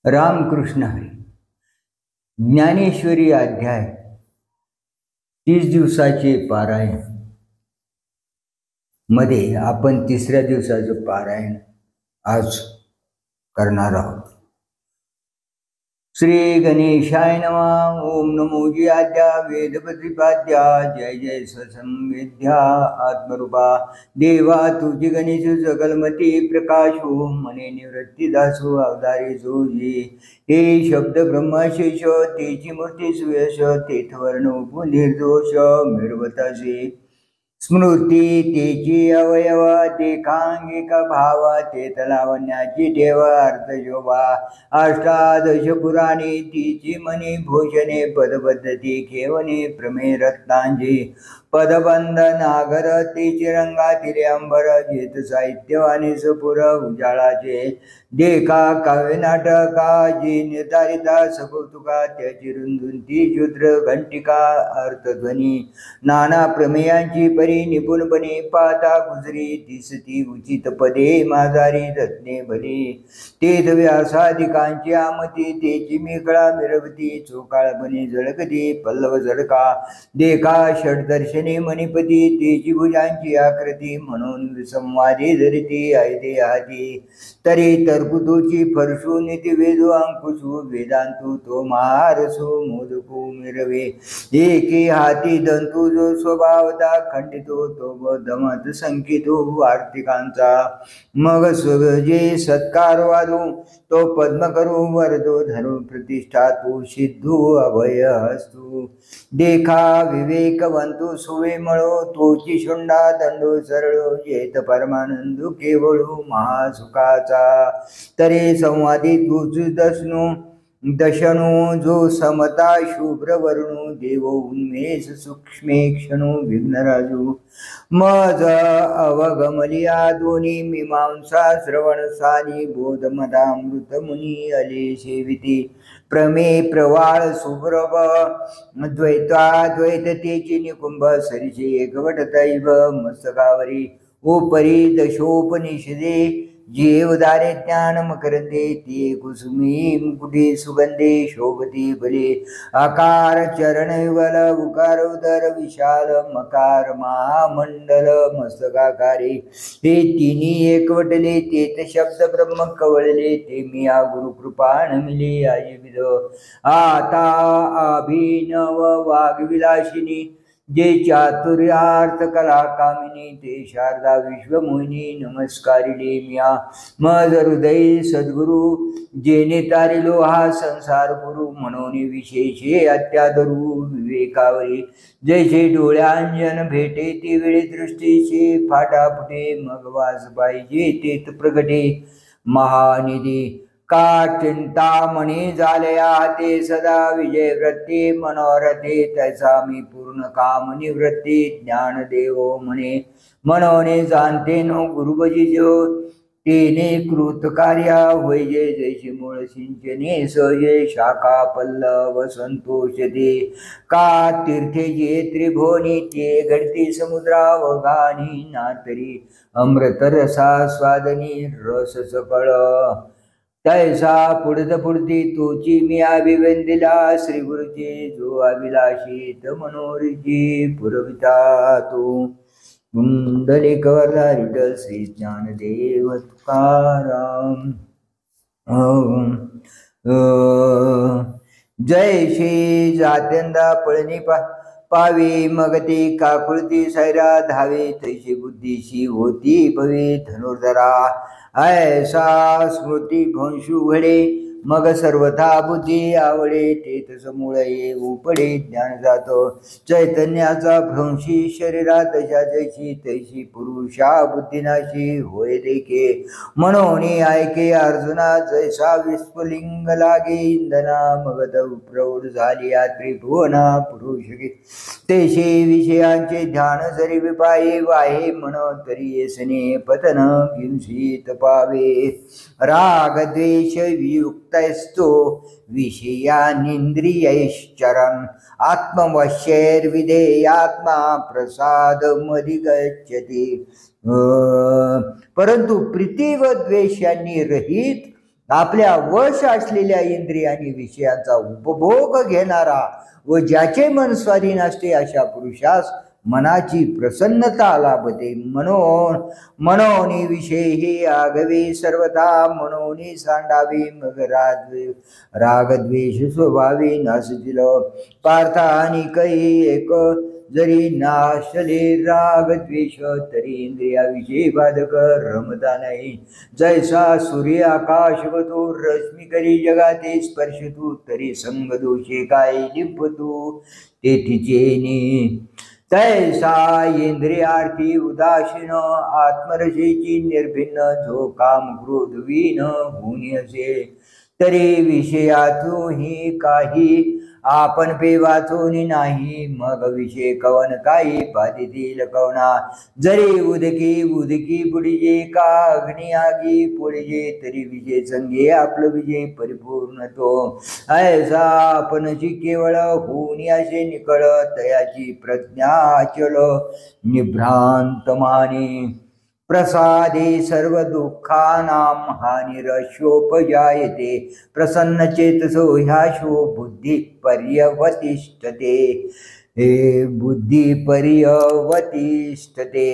रामकृष्ण हरी. ज्ञानेश्वरी अध्याय 30 दिवसाचे पारायण मध्ये आपण तिसऱ्या दिवसाचं पारायण आज करणार आहोत. श्री गणेशाय नमः. ओम नमो जियाद्या वेद प्रतिपाद्या जय जय ससंवेद्या आत्मरूपा देवा तुझी गणेश सकलमती प्रकाशो मने निवृत्ती दासो अवतारी जोजी. हे शब्द ब्रह्मशेष तेची मूर्ती सुयश तेथवर्ण उपनिर्दोष मिळवतासे स्मृती तेची अवयव देखांगिक भाव तेथ लावण्याची ठेव अर्थ शोभा अष्टादश पुराणे तिची मनी भूषणे पदपद्धती खेवणे प्रमे रत्नांजी पदबंध नागर तिची रंगातील अंबर जेत साहित्यवाणी सपुर उजाळाचे देखा काव्य नाटका जी निर्धारिता सकौतुका त्याची रुंदुंती शूद्र घंटिका अर्थध्वनी नाना प्रमेयांची परी निपुणपणे पाता गुजरी दिसती उचित पदे माझारी रत्ने भली तेथ व्यासाधिकांची आमती तेची मेकळा मिरवती चोकाळपणे झळकती पल्लव झळका देखा षडदर्शने मणिपती तेची भुजांची आकृती म्हणून संवादी धरिती आयदे हाती तरी तरकुतोची फरसू निती वेदो अंकुशू वेदांतू तो महारसो मोदकू मिरवे एकी हाती दंतू जो स्वभावता खंडितो तो दमत संकितो आर्थिकांचा मग स्वजे सत्कार वादू तो पद्म करू वरदो धनु प्रतिष्ठा तू सिद्धू अभय हस्तू देखा विवेकवंतू सुवे मळो तोची शुंडा दंडो सरळो येत परमानंदू केवळू महासुखाचा तरे संवादी तूच दशणू जो समता शुभ्र वर्णू देव उन्मेष सूक्ष्मेक्षणू विघ्नराजू मज अवगमलिया दोन्ही मीमांसा श्रवण सानी बोध मदामृत मुनी अले सेविती प्रमे प्रवाळ सुभ्रव द्वैत तेची निकुंभ सरिचे एकवट दैव मस्तकावरी उपरी दशोपनिषदे जीवदारे ज्ञान मकरंदे ते कुसुमी मुकुटे सुगंधे शोभती भले आकार चरण युगल उकार उदर विशाल मकार महामंडल मस्तकाकारी ते तिन्ही एकवटले तेत शब्द ब्रह्म कवळले ते मी आ गुरु कृपाण मिले आजीविद आता अभिनव वाग्विलासिनी जे चातुर्यार्थ कला कामिनी ते शारदा विश्वमोहिनी नमस्कारिले म्या मज हृदय सद्गुरु जेने तारिलो हा संसार गुरु म्हणून विशेषे अत्यादरू विवेकावरी जैसे डोळ्यांजन भेटे ती वेळी दृष्टीचे फाटाफुटे मग वास पाहिजे तेत प्रगटे महानिधी का चिंतामणी झालया ते सदा विजय वृत्ती मनोरथे तैसा मी पूर्ण काम निवृत्ती ज्ञान देवो म्हणे मनोने जाणते नो गुरुबजी जो तेने कृत कार्या होय जय जैसे मूळ सिंचने सये शाखा पल्लव संतोषते का तीर्थे जे त्रिभुवनी ते घडती समुद्रावगानी नातरी अमृत रसा स्वादनी रस सकळ तैसा पुढती तोची मी अभिवंदिला श्री गुरुची जो अभिलाषित मनोरची पुरविता तो कुंडलिक विठ्ठल श्री ज्ञानदेव तुकाराम. जय श्री जात्यांदा पळणी पावे मग ते काकुळती सैरा धावे तैशी बुद्धीशी होती भवे धनुर्धरा ऐसा स्मृती भंशू घडे मग सर्वथा बुद्धी आवडे तेथ समूळ ये उपडे ज्ञान जातो चैतन्याचा भ्रंशी शरीरात तशा जैशी तैशी पुरुषा बुद्धिनाशी होय देखे म्हणून ऐके अर्जुना जैसा विस्फुलिंग लागे इंधना मग प्रौढ झाली या त्रिभुवना पुरुष तेशी विषयांचे ध्यान जरी विपाये वाहे म्हण तरी येसने पतन किंचित पावे राग द्वेष वियुक्तस्तो विषयानिंद्रियैश्चरन् आत्मवश्यैर्विधेयात्मा प्रसाद मधि गच्छति. परंतु प्रीती व द्वेषांनी रहित आपल्या वश असलेल्या इंद्रियांनी विषयांचा उपभोग घेणारा व ज्याचे मन स्वाधीन असते अशा पुरुषास मनाची प्रसन्नता लाभते. मनोन विषय हे आगवे सर्वथा मनोनी सांडावे मग रागद्वेष स्वभावी नासतील पार्था आणि काही एक जरी नाशले राग द्वेष तरी इंद्रियाविषयी बाधक रमता नाही. जैसा सूर्य आकाशवतो रश्मी करी जगाते स्पर्शतू तरी संग दोषे काय लिपतू तेथिचेनी तैसा इंद्रियार्थी उदासीन आत्मरसेची निर्भिन्न जो काम क्रोध वीन होणी असे तरी विषयातून ही काही आपण पे वाचून नाही मग विषय कवन काही बाधितील कवना जरी उदकी बुडिजे का अग्नी आगी पोळजे तरी विजय संगे आपलं विजय परिपूर्ण तो ऐसा आपणची केवळ होऊन असे निकळ तयाची प्रज्ञा चल निभ्रांत माने प्रसादे सर्व दुःखानां हानिरशोपजायते प्रसन्न चेतसो ह्याशो बुद्धी पर्यवतिष्ठते हे बुद्धी पर्यवतिष्ठते.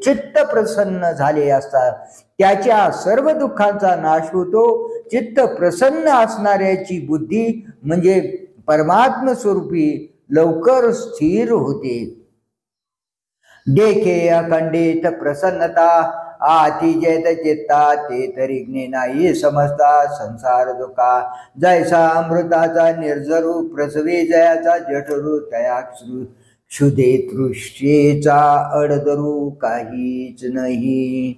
चित्त प्रसन्न झाले असता त्याच्या सर्व दुःखांचा नाश होतो. चित्त प्रसन्न असणाऱ्याची बुद्धी म्हणजे परमात्म स्वरूपी लवकर स्थिर होते. देखे अखंडित प्रसन्नता आती जैत चित्ता ते तरी नाही समजता संसार दुःखा जैसा अमृताचा निर्जरू प्रसवे जयाचा जठरू तया क्षुदे तृष्येचा अडदरू काहीच नाही.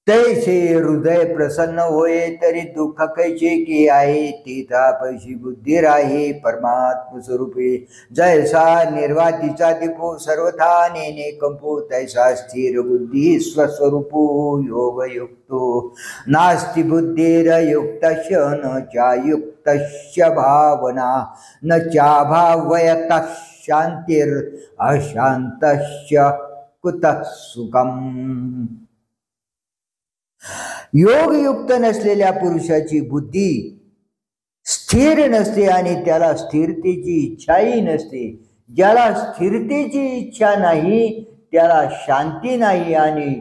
तैसे हृदय प्रसन्न होय तरी दुःख कैसे की आहे तिथा पैशी बुद्धी राही परमात्म स्वरूपी जैसा निर्वातीचा दीपो सर्वथा नेने कंपो तैसा स्थिर बुद्धी स्वस्वरूपो योगयुक्तो नास्ति बुद्धिरयुक्तस्य न चायुक्तस्य भावना न चाभावयतः शांतिर् अशांतस्य कुतः सुखम्. योगयुक्त नसलेल्या पुरुषाची बुद्धी स्थिर नसते आणि त्याला स्थिरतेची इच्छाही नसते. ज्याला स्थिरतेची इच्छा नाही त्याला शांती नाही आणि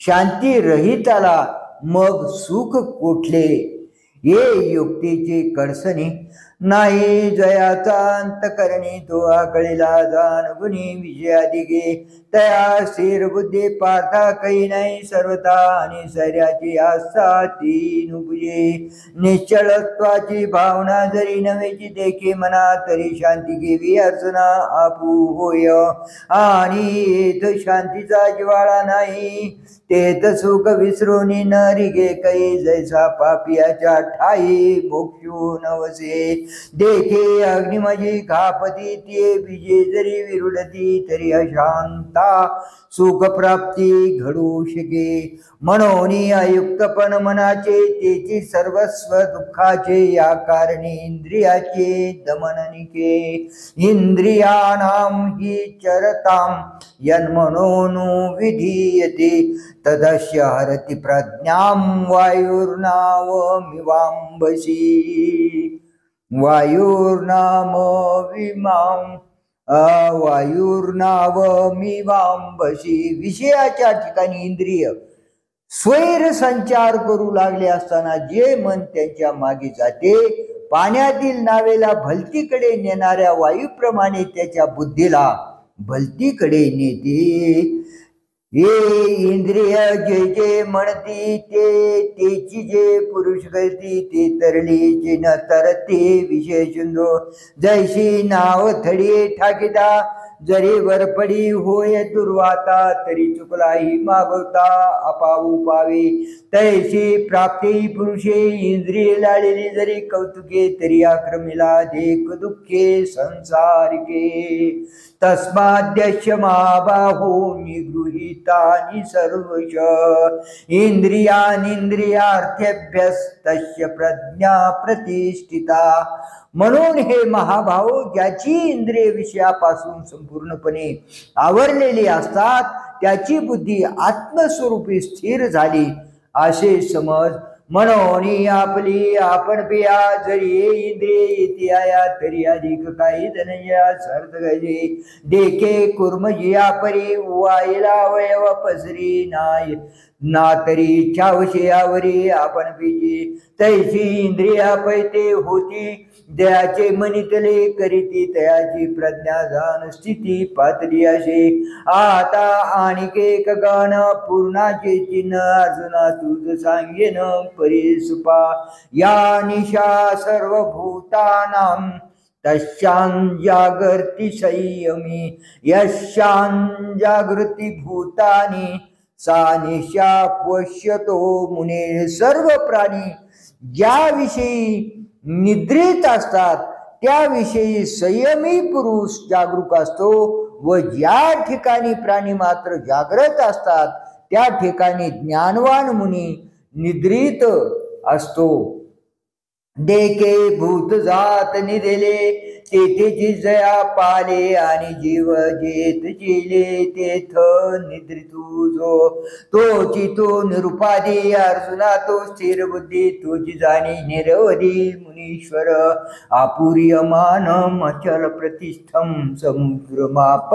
शांती रहिताला मग सुख कुठले. ये युक्तीची कडसणी नाही जयाचा अंतकरणी तो आकळीला जाण गुणी विजयादिगे तया स्थिर बुद्धी पार्था काही नाही सर्वथा आणि सैर्याची आस्था ती नुपुजे. निश्चलत्वाची भावना जरी नव्हेची देखे मना तरी शांती घेवी अर्चना आपू होय आणि येथ शांतीचा ज्वाळा नाही तेथ सुख विसरून न रिगे काही जैसा पापियाच्या ठाई मोक्षू नवसे. देखे अग्निमजी घापती ते विजे जरी विरुडती तरी अशांता सुख प्राप्ती घडू शके. मनोनी अयुक्तपण मनाचे तेची सर्वस्व दुःखाचे या कारणे इंद्रियाचे दमननिके. इंद्रियाणाम हि चरताम यन्मनोनु विधीयते तदस्य हरति प्रज्ञां वायुर्नावमिवाम्भसि. वायुर्नावमिवाम्भसि. विषयाच्या ठिकाणी इंद्रिय स्वैर संचार करू लागले असताना जे मन त्यांच्या मागे जाते पाण्यातील नावेला भलतीकडे नेणाऱ्या वायूप्रमाणे त्याच्या बुद्धीला भलतीकडे नेते. ये इंद्रिय जे जे म्हणती तेची जे पुरुष करती ते तरली जे न तरते विषय शुंदो जैशी नाव थडी ठाकिता जरी वरपडी होय दुर्वाता तरी चुकलाही मागवता अपावू पावे. तैशी प्राप्ती पुरुषे इंद्रिय लाळलेली जरी कौतुके तरी आक्रमिला देख दुःखे संसारिके. तस्माद्यश्य महाबाहो निगृहीतानि सर्वश इंद्रियार्थेभ्यस्तस्य प्रज्ञा प्रतिष्ठिता. म्हणून हे महाभाव ज्याची इंद्रिय विषयापासून संपूर्णपणे आवरलेली असतात त्याची बुद्धी आत्मस्वरूपी स्थिर झाली असे समज मनोनी आपली आपण पिया जरी इंद्रिय येती आया तरी अधिक काही धनया सर्थ गजे देखे कुर्मजिया परी वाईला वयव पसरी नाय ना तरी छावशियावरी आपण पिजी तैसी इंद्रिया पैते होती दयाचे मनितले करीती तयाची प्रज्ञा जाण स्थिती पातळी असे आता आणिक गान पूर्णाचे चिन्ह अर्जुना तुझ सांगेन परिसुपा या निशा सर्वभूतानां तस्यां जागर्ति संयमी यस्यां जागृती भूतानी सा निशा पश्यतो मुने सर्व प्राणी ज्याविषयी निद्रित असतात त्याविषयी संयमी पुरुष जागरूक असतो व ज्या ठिकाणी प्राणी मात्र जागृत असतात त्या ठिकाणी ज्ञानवान मुनी निद्रित असतो देखे भूत जात निदेले तेथेची जया पाले आणि जीव जेत जिले तेथ निद्रितू जो तोची तो निरुपादी अर्जुना तो स्थिर बुद्धी तोची जाणी निरवधी मुनीश्वर आपुर्यमान अचल प्रतिष्ठम समुद्रमाप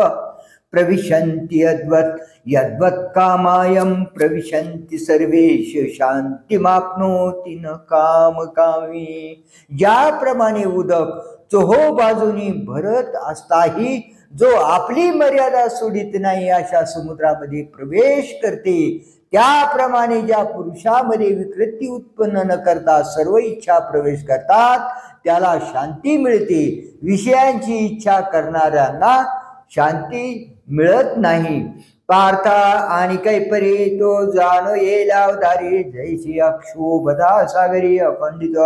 प्रविशन्ति यद्वत् कामायं प्रविशन्ति सर्वेश शांतिमाप्नोति न कामकामी ज्याप्रमाणे उदक चोहो बाजूनी भरत असताही जो आपली मर्यादा सोडित नाही अशा समुद्रामध्ये प्रवेश करते त्याप्रमाणे ज्या पुरुषामध्ये विकृती उत्पन्न न करता सर्व इच्छा प्रवेश करतात त्याला शांती मिळते विषयांची इच्छा करणाऱ्यांना शांती मिळत नाही पार्था आणि कैपरी तो जाणो येईल अवधारी जैसी अक्षोभदा सागरी अखंडित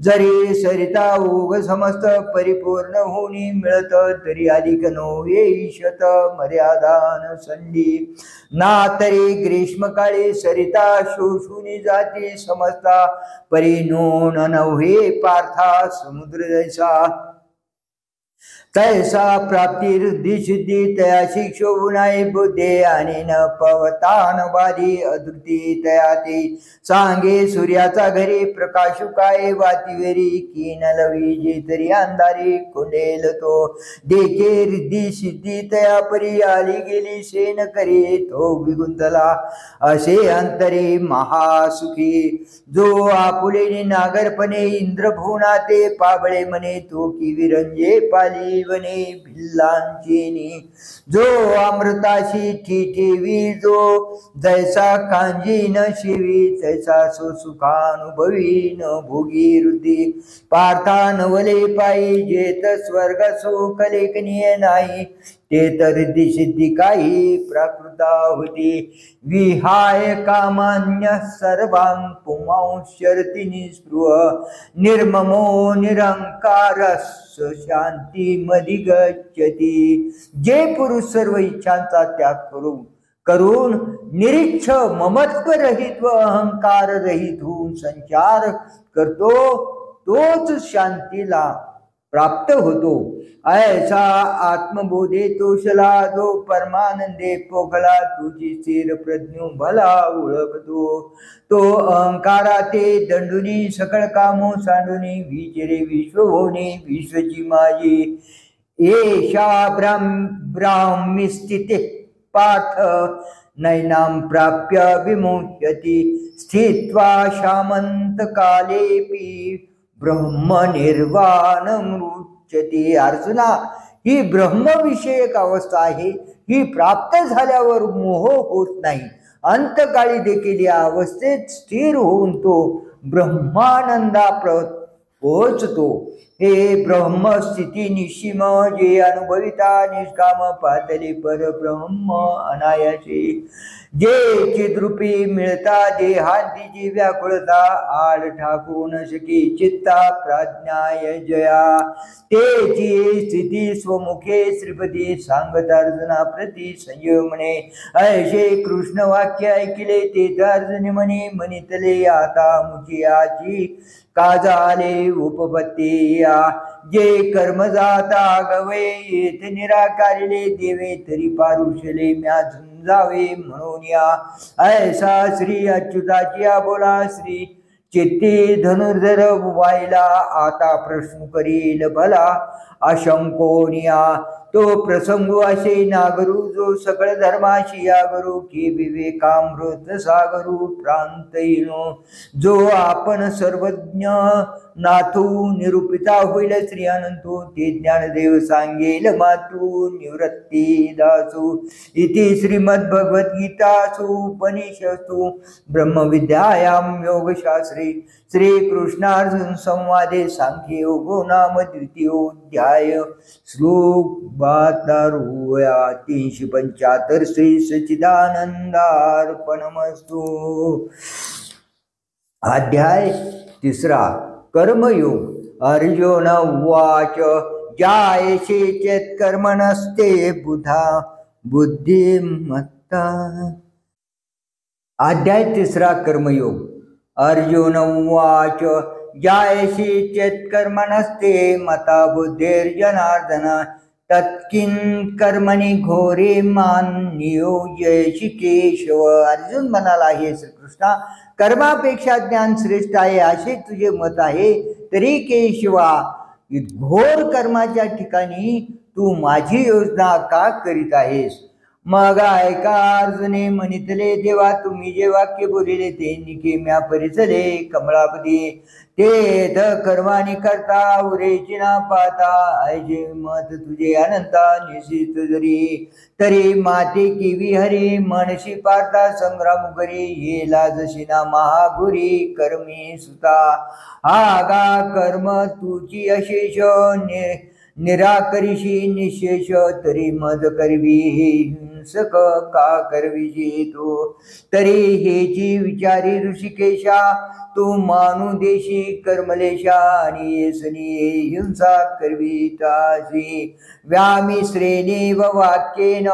जरी सरिता ओघ समस्त परिपूर्ण होणी मिळत तरी अधिक नो येईशत मर्यादान संधी ना तरी ग्रीष्मकाळी सरिता शोषुनी जाती समजता परी नोन नव्हे पार्था समुद्र जैसा तैसा प्राप्ती रुद्धी सिद्धी तया शिक्षोनाई बुद्धे आणि न पवतान वादी अधृती तयाती सांगे सूर्याचा घरी प्रकाशु काय वातीवेरी की न लवी जे तरी अंधारी कोंडेल तो देखे रिद्धी सिद्धी तया परी आली गेली सेन करी तो विगुंतला असे अंतरी महासुखी जो आपुलेने नागरपणे इंद्रभुवना ते पाबळे म्हणे तो की विरंजे पाली वने भिल्लांचेनी जो अमृताशी ठिठेवी जो जैसा कांजी न शिवी तैसा सो सुखानुभवी न भोगी रुद्धी पार्था नवले पायी जेत स्वर्ग सो कलेकनीय नाही ते तर सिद्धी काही प्राकृता होती विहाय कामान्य सर्वां पुमांशरती निस्पृह निर्ममो निरंकार शांती मधी गच्छती जे पुरुष सर्व इच्छांचा त्याग करून निरीच्छ ममत्व रहित व अहंकार रहित होऊन संचार करतो तोच शांतीला प्राप्त होतो ऐसा आत्मबोधे तोषला जो परमानंदे पोगला तुझी स्थिर प्रज्ञू भला ओळखतो तो अहंकारा ते दंडुनी सकळ कामो सांडुनी विचरे विश्व होणे विश्वची माझी एषा ब्राह्मी स्थिते पार्थ नैनां प्राप्य विमुच्यति स्थित्वा शामंत कालेपि ब्रह्म निर्वाणमुच्यते अर्जुना ही ब्रह्मविषयक अवस्था आहे ही प्राप्त झाल्यावर मोह होत नाही अंतकाळी देखील या अवस्थेत स्थिर होऊन तो ब्रह्मानंदा पोहोचतो हे ब्रह्मस्थिती निशिम जे अनुभविता निष्काम पातले परब्रह्म अनायासे जे चिद्रूपी मिळता देहांतीची व्याकुळता आड ठाकू न शकी चित्ता प्राज्ञाय जया तेची स्थिती स्वमुखे श्रीपती सांगत अर्जुना प्रति संयमने ऐसे कृष्ण वाक्य ऐकिले ते अर्जुन म्हणे म्हणितले आता मुचियाची काजाले उपपत्ती जे कर्म जाता गवे येत निराकारिले देवे तरी पारुषले म्या झुंजावे म्हणून या ऐसा श्री अच्युताची बोला श्री चित्ती धनुर्धर वाहिला आता प्रश्न करील भला अशंकोनिया तो प्रसंगू असे नागरू जो सकळ धर्माशी यागरू की विवेकामृत सागरू प्रांतहीनो जो आपण सर्वज्ञ नाथू निरूपिता होईल श्री अनंतो ते ज्ञानदेव सांगेल मातू निवृत्ती दासू इति श्रीमद्भगवद्गीतासु उपनिषत्सु ब्रह्मविद्यायां योगशास्त्रे श्रीकृष्णार्जुन संवादे सांख्ययोगो नाम द्वितीयोऽध्याय श्लोक 375 श्री सच्चिदानंदार्पणमस्तु। अध्याय 3 कर्मयोग। अर्जुन उवाच जायसे चेत् कर्मणस्ते बुधा बुद्धिमत्ता। अध्याय 3 कर्मयोग। अर्जुन उवाच जायसे चेत् कर्मणस्ते मता बुद्धिर्जनार्दन तत्किं कर्मणि घोरे मान नियोजयसि केशव। अर्जुन म्हणाला, हे श्रीकृष्णा, कर्मापेक्षा ज्ञान श्रेष्ठ आहे असे तुझे मत आहे, तरी केशवा घोर कर्माच्या ठिकाणी तू माझी योजना का करीत आहेस? मग ऐका अर्जुने म्हणितले, देवा तुम्ही जे वाक्य बोलिले ते निकेम्या परिचले कमळापदी तेथ कर्मानी करता उरेची ना पाता ऐजे मत तुझे अनंता निशित जरी तरी माते किवी हरी मनशी पार्था संग्राम करी ये लाजशी ना महागुरी कर्मी सुता आगा कर्म तुची अशेष निराकरिशी निशेष तरी मज करवी हिंसक का करविजी तू तरी हेची विचारी ऋषिकेशा तू मानू देशी कर्मलेशा आणि येसनी हिंसा करवितासी व्यामिश्रेणेव वाक्येन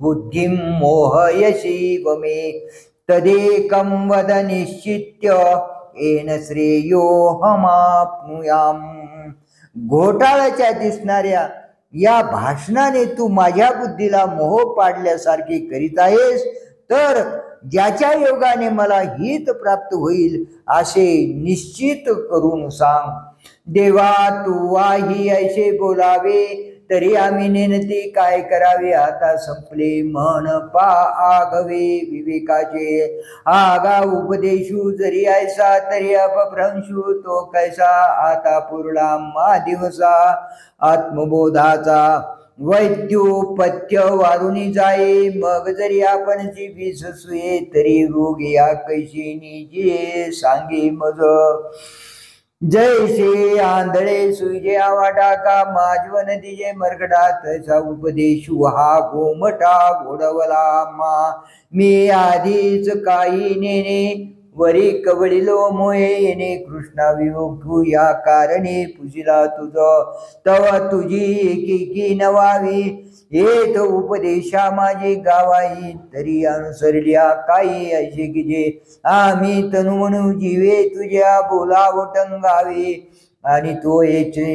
बुद्धिं मोहयसी वमे तदेकं वद निश्चित्य येन श्रेयोहमाप्नुयाम्। घोटाळ्याच्या दिसणाऱ्या या भाषणाने तू माझ्या बुद्धीला मोह पाडल्यासारखे करीत आहेस, तर ज्याच्या योगाने मला हित प्राप्त होईल असे निश्चित करून सांग। देवा तू वाही ऐसे बोलावे तरी आम्ही नेनते काय करावे? आता संपले मन पा आगवे विवेकाचे आगा उपदेशू जरी ऐसा तरी अपभ्रंशू तो कैसा आता पुरला मा दिवसा आत्मबोधाचा वैद्योपथ्य वारुनी जाये मग जरी आपण जीवी सुये तरी रोग या कैशी निजे सांगे मज जैसे आंधळे सुजे आवाडा का माझवन दिजे मरगडा तसा उपदेशू हा गोमटा घोडवला मा मी आधीच काही नेने वरी कवळिलो मोये येणे कृष्णा विमुखू या कारणे पुजिला तुझ तव तुझी एकेकी नवावी येत उपदेशा माझे गावाई तरी अनुसरल्या काही ऐसे की जे आम्ही तनु म्हणू जीवे तुझ्या बोलावटंगावे आणि तो येचे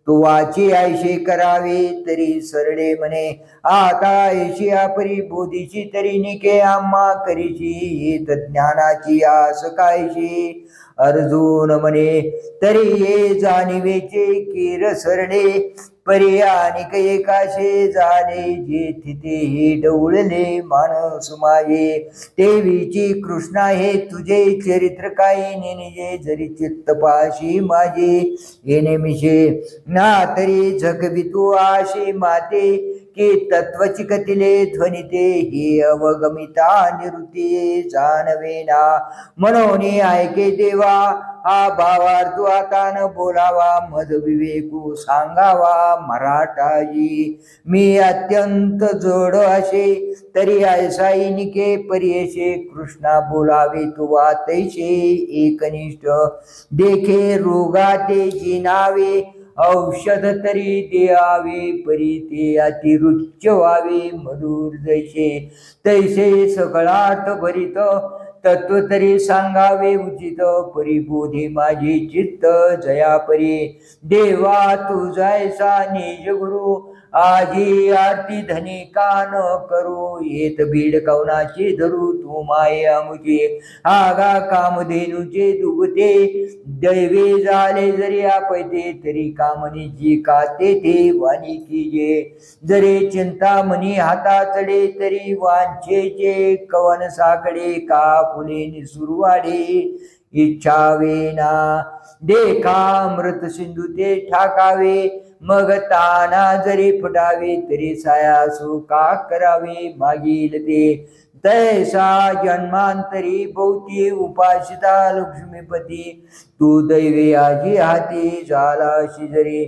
तो वाची ऐशे करावे तरी सरळे म्हणे आता ऐशी आपरी बोधीची तरी निके आम्हा करीची येत ज्ञानाची आस कायशी अर्जुन म्हणे तरी ये जाणीवेचे कीर सरळे पर्यानिक एकाशे झाले जे तिथे हे डवळले मानस माये देवीची कृष्णा हे तुझे चरित्र काही नेनिजे जरी चित्तपाशी माझे येणे मिशे ना तरी झकवितू आशे माते की तत्वची कथिले ध्वनिते हे अवगमिता निवृत्ती जाणवेना म्हणून ऐके देवा हा भावार्थ आता न बोलावा मद विवेकू सांगावा मराठाजी मी अत्यंत जोड असे तरी ऐसाई निके परियशे कृष्णा बोलावे तुवा तैसे एकनिष्ठ देखे रोगाते जिनावे औषध तरी द्यावे परी ते अतिरुच्च व्हावे मधुर जैसे तैसे सकळार्थ भरित तत्व तरी सांगावे उचित परिबोधे माझे चित्त जया परी देवा तू जायसा निज गुरु आजी आरती धनी कान करू येत बीड कवनाची धरू तू माये आमुचे आगा कामधेनुचे दुबते दैवे झाले जरी आपते तरी कामनीची काते ते वाणी कीजे जरी चिंतामणी हाता चढे तरी वांछेचे कवन साकडे का फुले निसुरवाडे इच्छा वेना देखा मृत सिंधू ते ठाकावे मग ताना जरी फुटावे तरी सायासू का करावे मागील ते तैसा जन्मांतरी भोवती उपासिता लक्ष्मीपती तू दैवे आजी हाती झाला शिजरी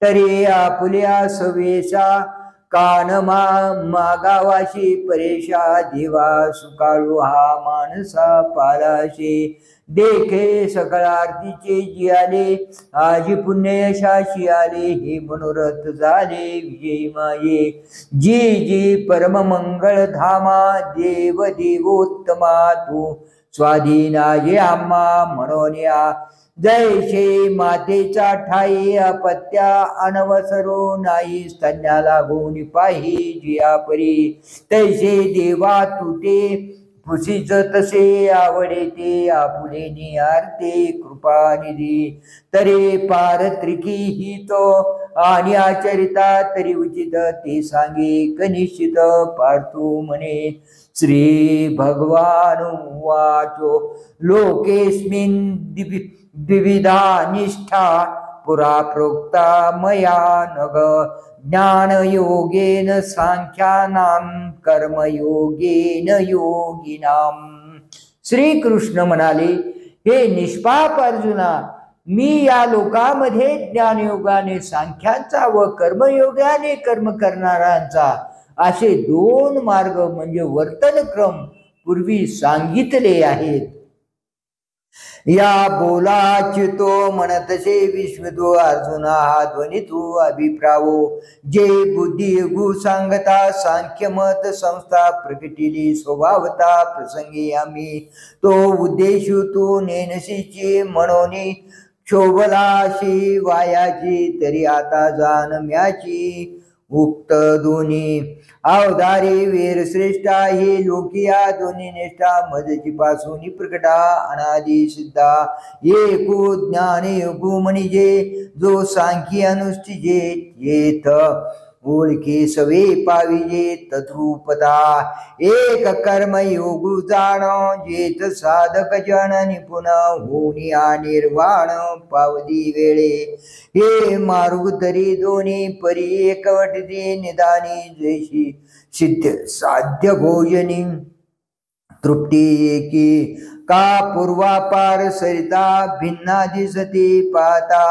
तरी आपुल्या सवेशा कानमा मागावाशी परेशा देवा सुकाळू हा माणसा पालाशे देखे सकळ आरतीचे जियाले आजी पुण्य यशाशी आले हे मनोरथ झाले विजयी माये जी जी परम मंगळ धामा देव देवोत्तमा तू स्वाधीनाये आम्हा म्हणून या जैसे मातेचा ठाई अपत्या अनवसरो नाही स्तन्या लागून पाही जिया परी तैसे देवा तुते पुसीच तसे आवडे ते आपुले निहारते कृपानिधी तरी पारत्रिकी ही तो आणि आचरिता तरी उचित ते सांगे कनिश्चित पार्थू म्हणे श्री भगवान वाचो लोकेस्मिन् द्विविधा निष्ठा पुरा प्रोक्ता मया नग ज्ञान योगेन सांख्यानां कर्मयोगेन योगिनाम श्री कृष्ण म्हणाले हे निष्पाप अर्जुना मी या लोकामध्ये ज्ञानयोगाने सांख्यांचा व कर्मयोगाने कर्म करणाऱ्यांचा असे दोन मार्ग म्हणजे वर्तनक्रम पूर्वी सांगितले आहेत या बोलाचितो म्हणतसे विश्वतो अर्जुना हा ध्वनी तू अभिप्रावो जे बुद्धी गु सांगता सांख्य मत संस्था प्रकटिली स्वभावता प्रसंगी आम्ही तो उद्देशू तू नेनसीची म्हणून शोभलाशी वायाची तरी आता जाण म्याची उक्त दोन्ही अवधारी वीर श्रेष्ठा ही लोकिया दोन्ही निष्ठा मजची पासून प्रकटा अनादि सिद्धा एकू ज्ञान योगू म्हणजे जो सांख्य अनुष्ठिजे येथ ओळखे सवे पाविजे तद्रूपता एक कर्म योगू जाण जेथ साधक जन निपुण होणी निर्वाण पावदी वेळे हे मार्ग तरी दोन्ही परी एकवटते निदानी जैशी सिद्ध साध्य भोजनी तृप्ती एकी का पूर्वापार सरिता भिन्ना दिसती पाहता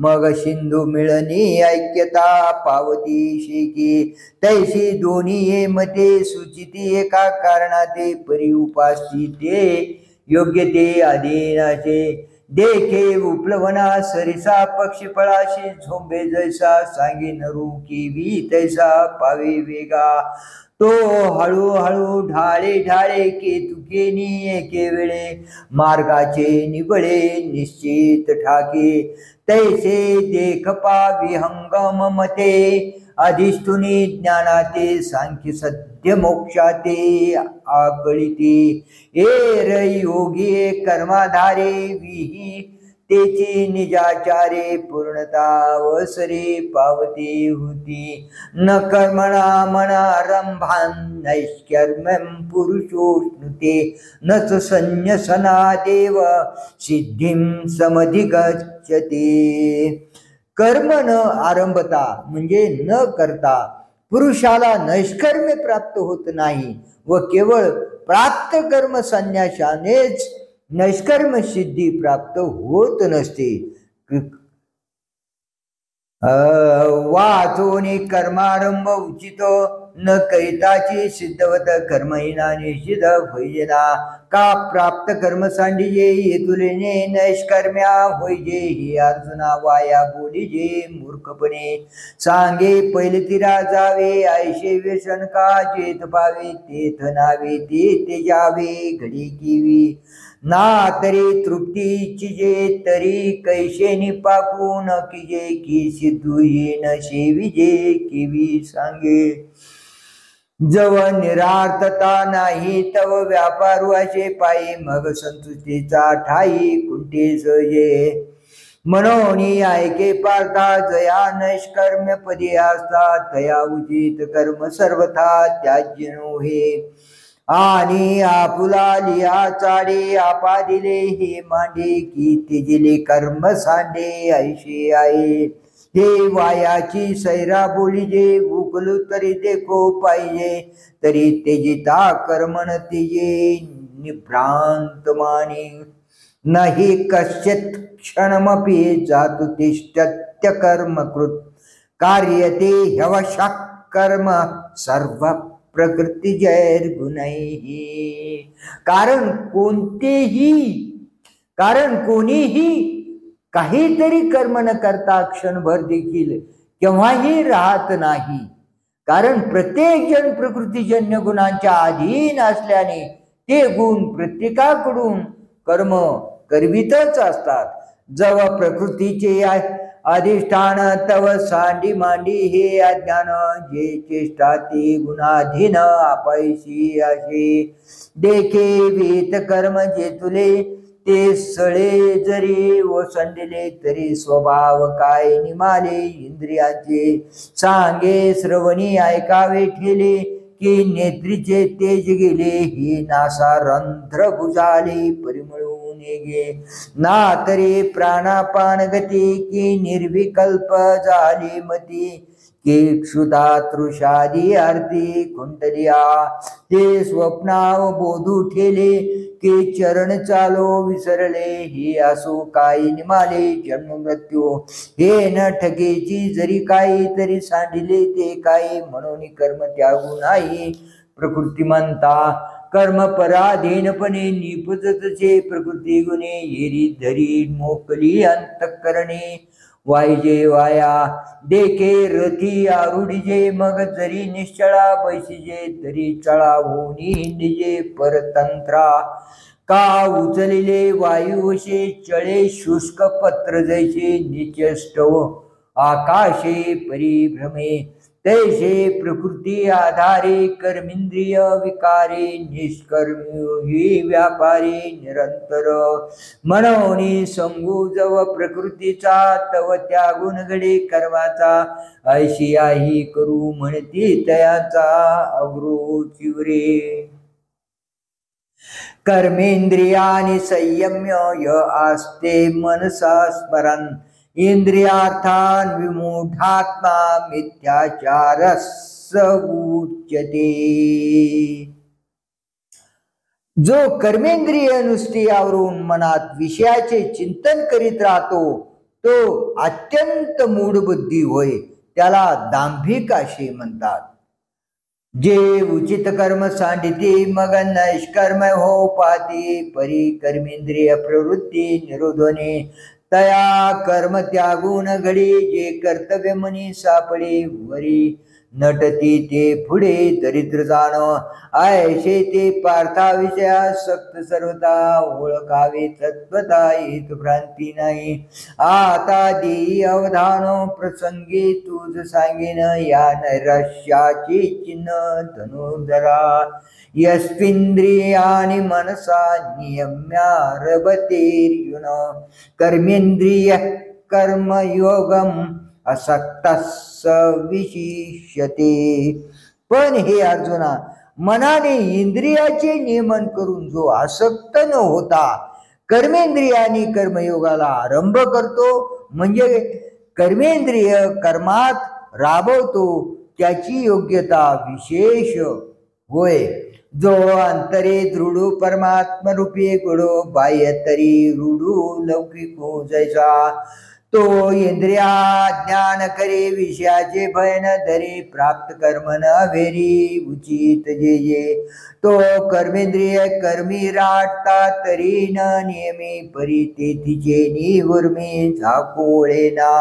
मग सिंधू मिळणी ऐक्यता पावती शेकी तैशी दोन्ही हे मते सुचिती एका कारणाते परी उपास्थिते योग्य ते अधीनाचे देखे उपलवना सरिसा पक्षीपळाशी झोंबे जैसा सांगे नरू किवी तैसा पावे वेगा तो हळूहळू ढाळे ढाळे केतुकेनी एके वेळे मार्गाचे निबळे निश्चित ठाके तैसे देख पावी हंगम मते अधिष्ठुनी ज्ञानाते सांख्य सत्य मोक्षाते आकळिते एर योगी कर्माधारे विही तेची निजाचारे पूर्णता वसरे पावते होती न कर्मणा मनारंभान नैष्कर्म्यं पुरुषोष्णुते न च संन्यसना देव सिद्धिं समधिगच्छते कर्म न आरंभता म्हणजे न करता पुरुषाला नैष्कर्म्य प्राप्त होत नाही व केवळ प्राप्त कर्म संन्यासानेच नैष्कर्म सिद्धी प्राप्त होत नसते वाचोनी कर्मारंभ उचितो न कैताची सिद्धवत कर्महीना निश्चित होईना का प्राप्त कर्म सांडिजे हेतुलेने नैष्कर्म्या होईजे ही अर्जुना वाया बोलीजे मूर्खपणे सांगे पहिले तिरा जावे ऐशे व्यसन का चेत पावे तेथ नावे ते जावे घडी किवी ना तरी तृप्तीची जे तरी कैशेनी पाकून किजे की सिद्धू येन शेविजे किवी सांगे जव निरार्थता नाही तव व्यापारू असे पायी मग संतुष्टीचा ठाई कुंटे सजे म्हणून ऐके पार्था जया नैष्कर्म्य पदी असता तया उचित कर्म सर्वथा त्याज्य नोहे आणि आपुला लिया चाडे आपा दिले हे मांडे की तेजिले कर्म सांडे ऐशी आहे हे वायाची सैरा बोली जे उकलू तरी देखो पाहिजे तरी तेजिता कर्मण तेजे निभ्रांत माने नाही कश्चित क्षणमपि जातु तिष्ठत्य कर्मकृत कार्यते ह्यवशः कर्म सर्व प्रकृती जैर्गुणैः कारण कोणीही काहीतरी कर्म न करता क्षणभर देखील केव्हाही राहत नाही कारण प्रत्येक जण प्रकृतीजन्य गुणांच्या अधीन असल्याने ते गुण प्रत्येकाकडून कर्म करवितच असतात जव प्रकृतीचे अधिष्ठान तव सांडी मांडी हे अज्ञान जे चेष्टा ते गुणाधीन अपैशी असे देखे वेत कर्म जे तुले ते सळे जरी ओसंडले तरी स्वभाव काय निमाले इंद्रियाचे सांगे श्रवणी ऐकावे ठेले की नेत्रीचे तेज गेले ही नासा रंध्र बुजाले परिमळून गे ना तरी प्राणापान गती की निर्विकल्प झाली मती की क्षुधा तृषादी आरती कुंडलिया ते स्वप्नाव बोधू ठेले की चरण चालो विसरले ही असो काही निमाले जन्म मृत्यू हे न ठगेची जरी काही तरी सांडिले ते काही म्हणून कर्म त्यागू नाही प्रकृती म्हणता कर्म पराधीनपणे निपजतचे प्रकृती गुणे येरी धरी मोकली अंतःकरणे वायजे वाया देखे रथी आरुढीजे मग जरी निश्चळा पैसीजे तरी चळा होनी हिंडीजे परतंत्रा का उचलिले वायुवशे चळे शुष्क पत्र जैसे निचष्टव आकाशे परिभ्रमे तैसे प्रकृती आधारे कर्मेंद्रिय विकारे निष्कर्मी व्यापारी निरंतर म्हणून संगू जव प्रकृतीचा तव त्यागुण घडे कर्माचा ऐशी आई करू म्हणती तयाचा अग्रो चिवरे कर्मेंद्रियानि संयम्य य आस्ते मनसा स्मरन् इंद्रियार्थान विमूढात्मा मिथ्याचारस्स उच्यते जो कर्मेंद्रिय नुसती आवरून मनात विषयाचे चिंतन करीत राहतो तो अत्यंत मूढबुद्धी होय त्याला दांभिक असे म्हणतात जे उचित कर्म सांडिते मग नैष्कर्म हो पाती परी कर्मेंद्रिय प्रवृत्ती निरोधने तया कर्म त्यागून घडी जे कर्तव्य मनी सापडे वरी नटती ते पुढे दरिद्र जाण ऐशे ते पार्था विषया सक्त सर्वता ओळखावे तत्वता हेतु भ्रांती नाही आता देई अवधान प्रसंगी तुझ सांगेन या नैराश्याचे चिन्ह धनुर्धरा यस्विंद्रियानि मनसा नियम्यारभतेर्युन कर्मेंद्रिय कर्मयोगम असक्तस्स विशिष्यते पण हे अर्जुना मनाने इंद्रियाचे नियमन करून जो आसक्त न होता कर्मेंद्रियानी कर्मयोगाला आरंभ करतो म्हणजे कर्मेंद्रिय कर्मात राबवतो त्याची योग्यता विशेष होय जो अंतरे दृढ परमात्म रूपी गुडो बाह्य तरी रूढू लौकिको जैसा तो इंद्रिया ज्ञान करे विषयाचे भय न धरे प्राप्त कर्म न भेरी उचित जे तो कर्मेंद्रिय कर्मी राटता तरी न नियमी परी तेथीचे निवुर्मी झाकोळे ना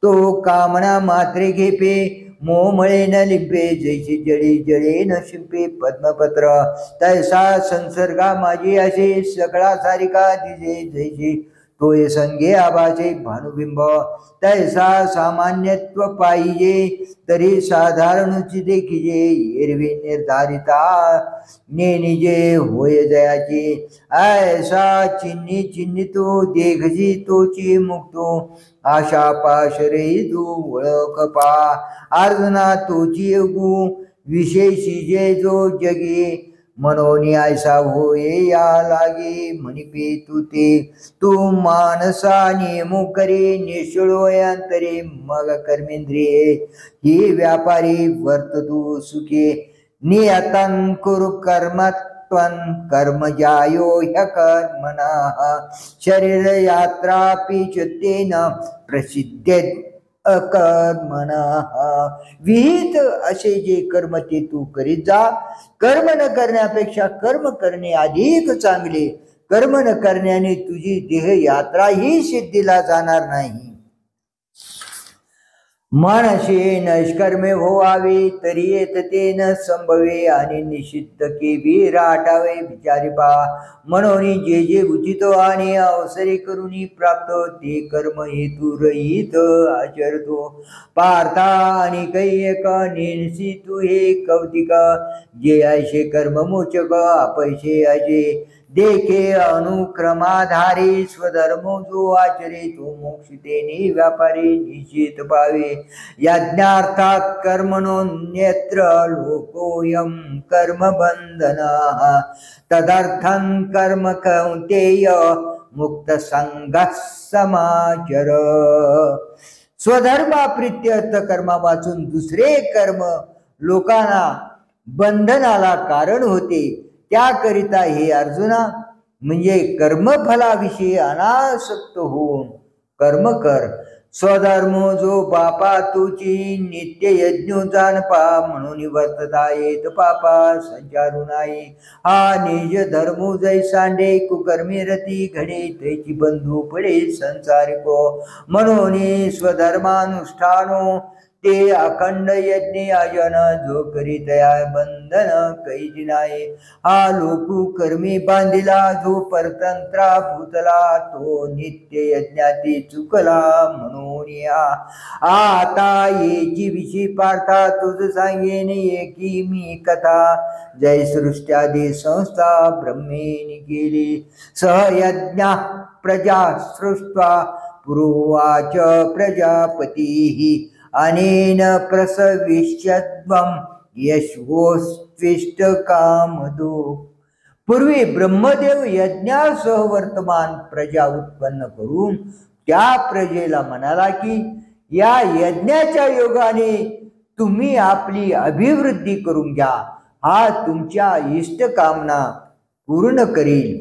तो कामना मात्रे घेपे मोहमळे न लिंपे जैसे जळी जळे न शिंपे पद्मपत्र तैसा संसर्गा माझी असे सगळा सारिका दिसे जैसे तोय संगे आबाचे भानुबिंब तैसा सामान्यत्व पाहिजे तरी साधारणची देखिजे एरवी निर्धारिता नेनिजे होय जयाची ऐसा चिन्नी चिन्नी तो देखजी तोची मुक्तो आशा पाशरे तू ओळख पा अर्जुना तोची उगू विशेषी जे जो जगी मनोनी ऐसा होय या लागे म्हणिपे तू ते तू मानसा नेमू करे निशुळोयांतरे मग कर्मेंद्रिये ही व्यापारी वर्त तू सुखे नियतं कुरु कर्मत्वं कर्म जायो ह्यकर्मणा शरीर यात्रापि चुत्तेन प्रसिद्धेत अकर्मणा विहित असे जे कर्म ते तू करीत जा कर्म न करण्यापेक्षा कर्म करणे अधिक चांगले कर्म न करण्याने तुझी देह यात्रा ही सिद्धीला जाणार नाही मनशे नष्कर्मे होवावे तरी येत ते न संभवे आणि निषिद्ध केवी राटावे विचारी पा म्हणून जे जे उचित आणि अवसरे करून प्राप्त ते कर्म हेतू रहित आचरतो पार्था आणि कैक नेनसी तू हे कौतिक जे ऐशे कर्म मोचक अपैशे अजे देखे अनुक्रमाधारी स्वधर्म जो आचरे तो मोक्षितेने व्यापारी निश्चित पावे यज्ञार्थात कर्मणोन्यत्र लोकोयम कर्म बंधना तदर्थं कर्म कौंतेय मुक्त संग समाचर स्वधर्माप्रित्यर्थ कर्मापासून दुसरे कर्म लोकांना बंधनाला कारण होते त्याकरिता हे अर्जुना म्हणजे कर्मफलाविषयी अनासक्त होऊन कर्म कर स्वधर्म जो बापा तुची नित्य यज्ञ जाणपा म्हणून वर्तता येत पापा संचारू नाही हा निज धर्म जै सांडे कुकर्मी रती घडे तैची बंधू पडे संसारिको म्हणून स्वधर्मानुष्ठानो ते अखंड यज्ञ आयन जो करीतया बंधन कैची नाही हा लोकू कर्मी बांधिला जो परतंत्रा भूतला तो नित्य यज्ञाती चुकला म्हणून या आता येची विषयी पार्था तुझ सांगेन एकी मी कथा जय सृष्ट्यादी संस्था ब्रह्मेनी केली सहयज्ञ प्रजा सृष्ट्वा पुरोवाच प्रजापती अनेन प्रसविष्यत्वं यशवोस्त्विष्ट कामदो पूर्वी ब्रह्मदेव यज्ञासह वर्तमान प्रजा उत्पन्न करून त्या प्रजेला म्हणाला की या यज्ञाच्या योगाने तुम्ही आपली अभिवृद्धी करून घ्या हा तुमच्या इष्टकामना पूर्ण करील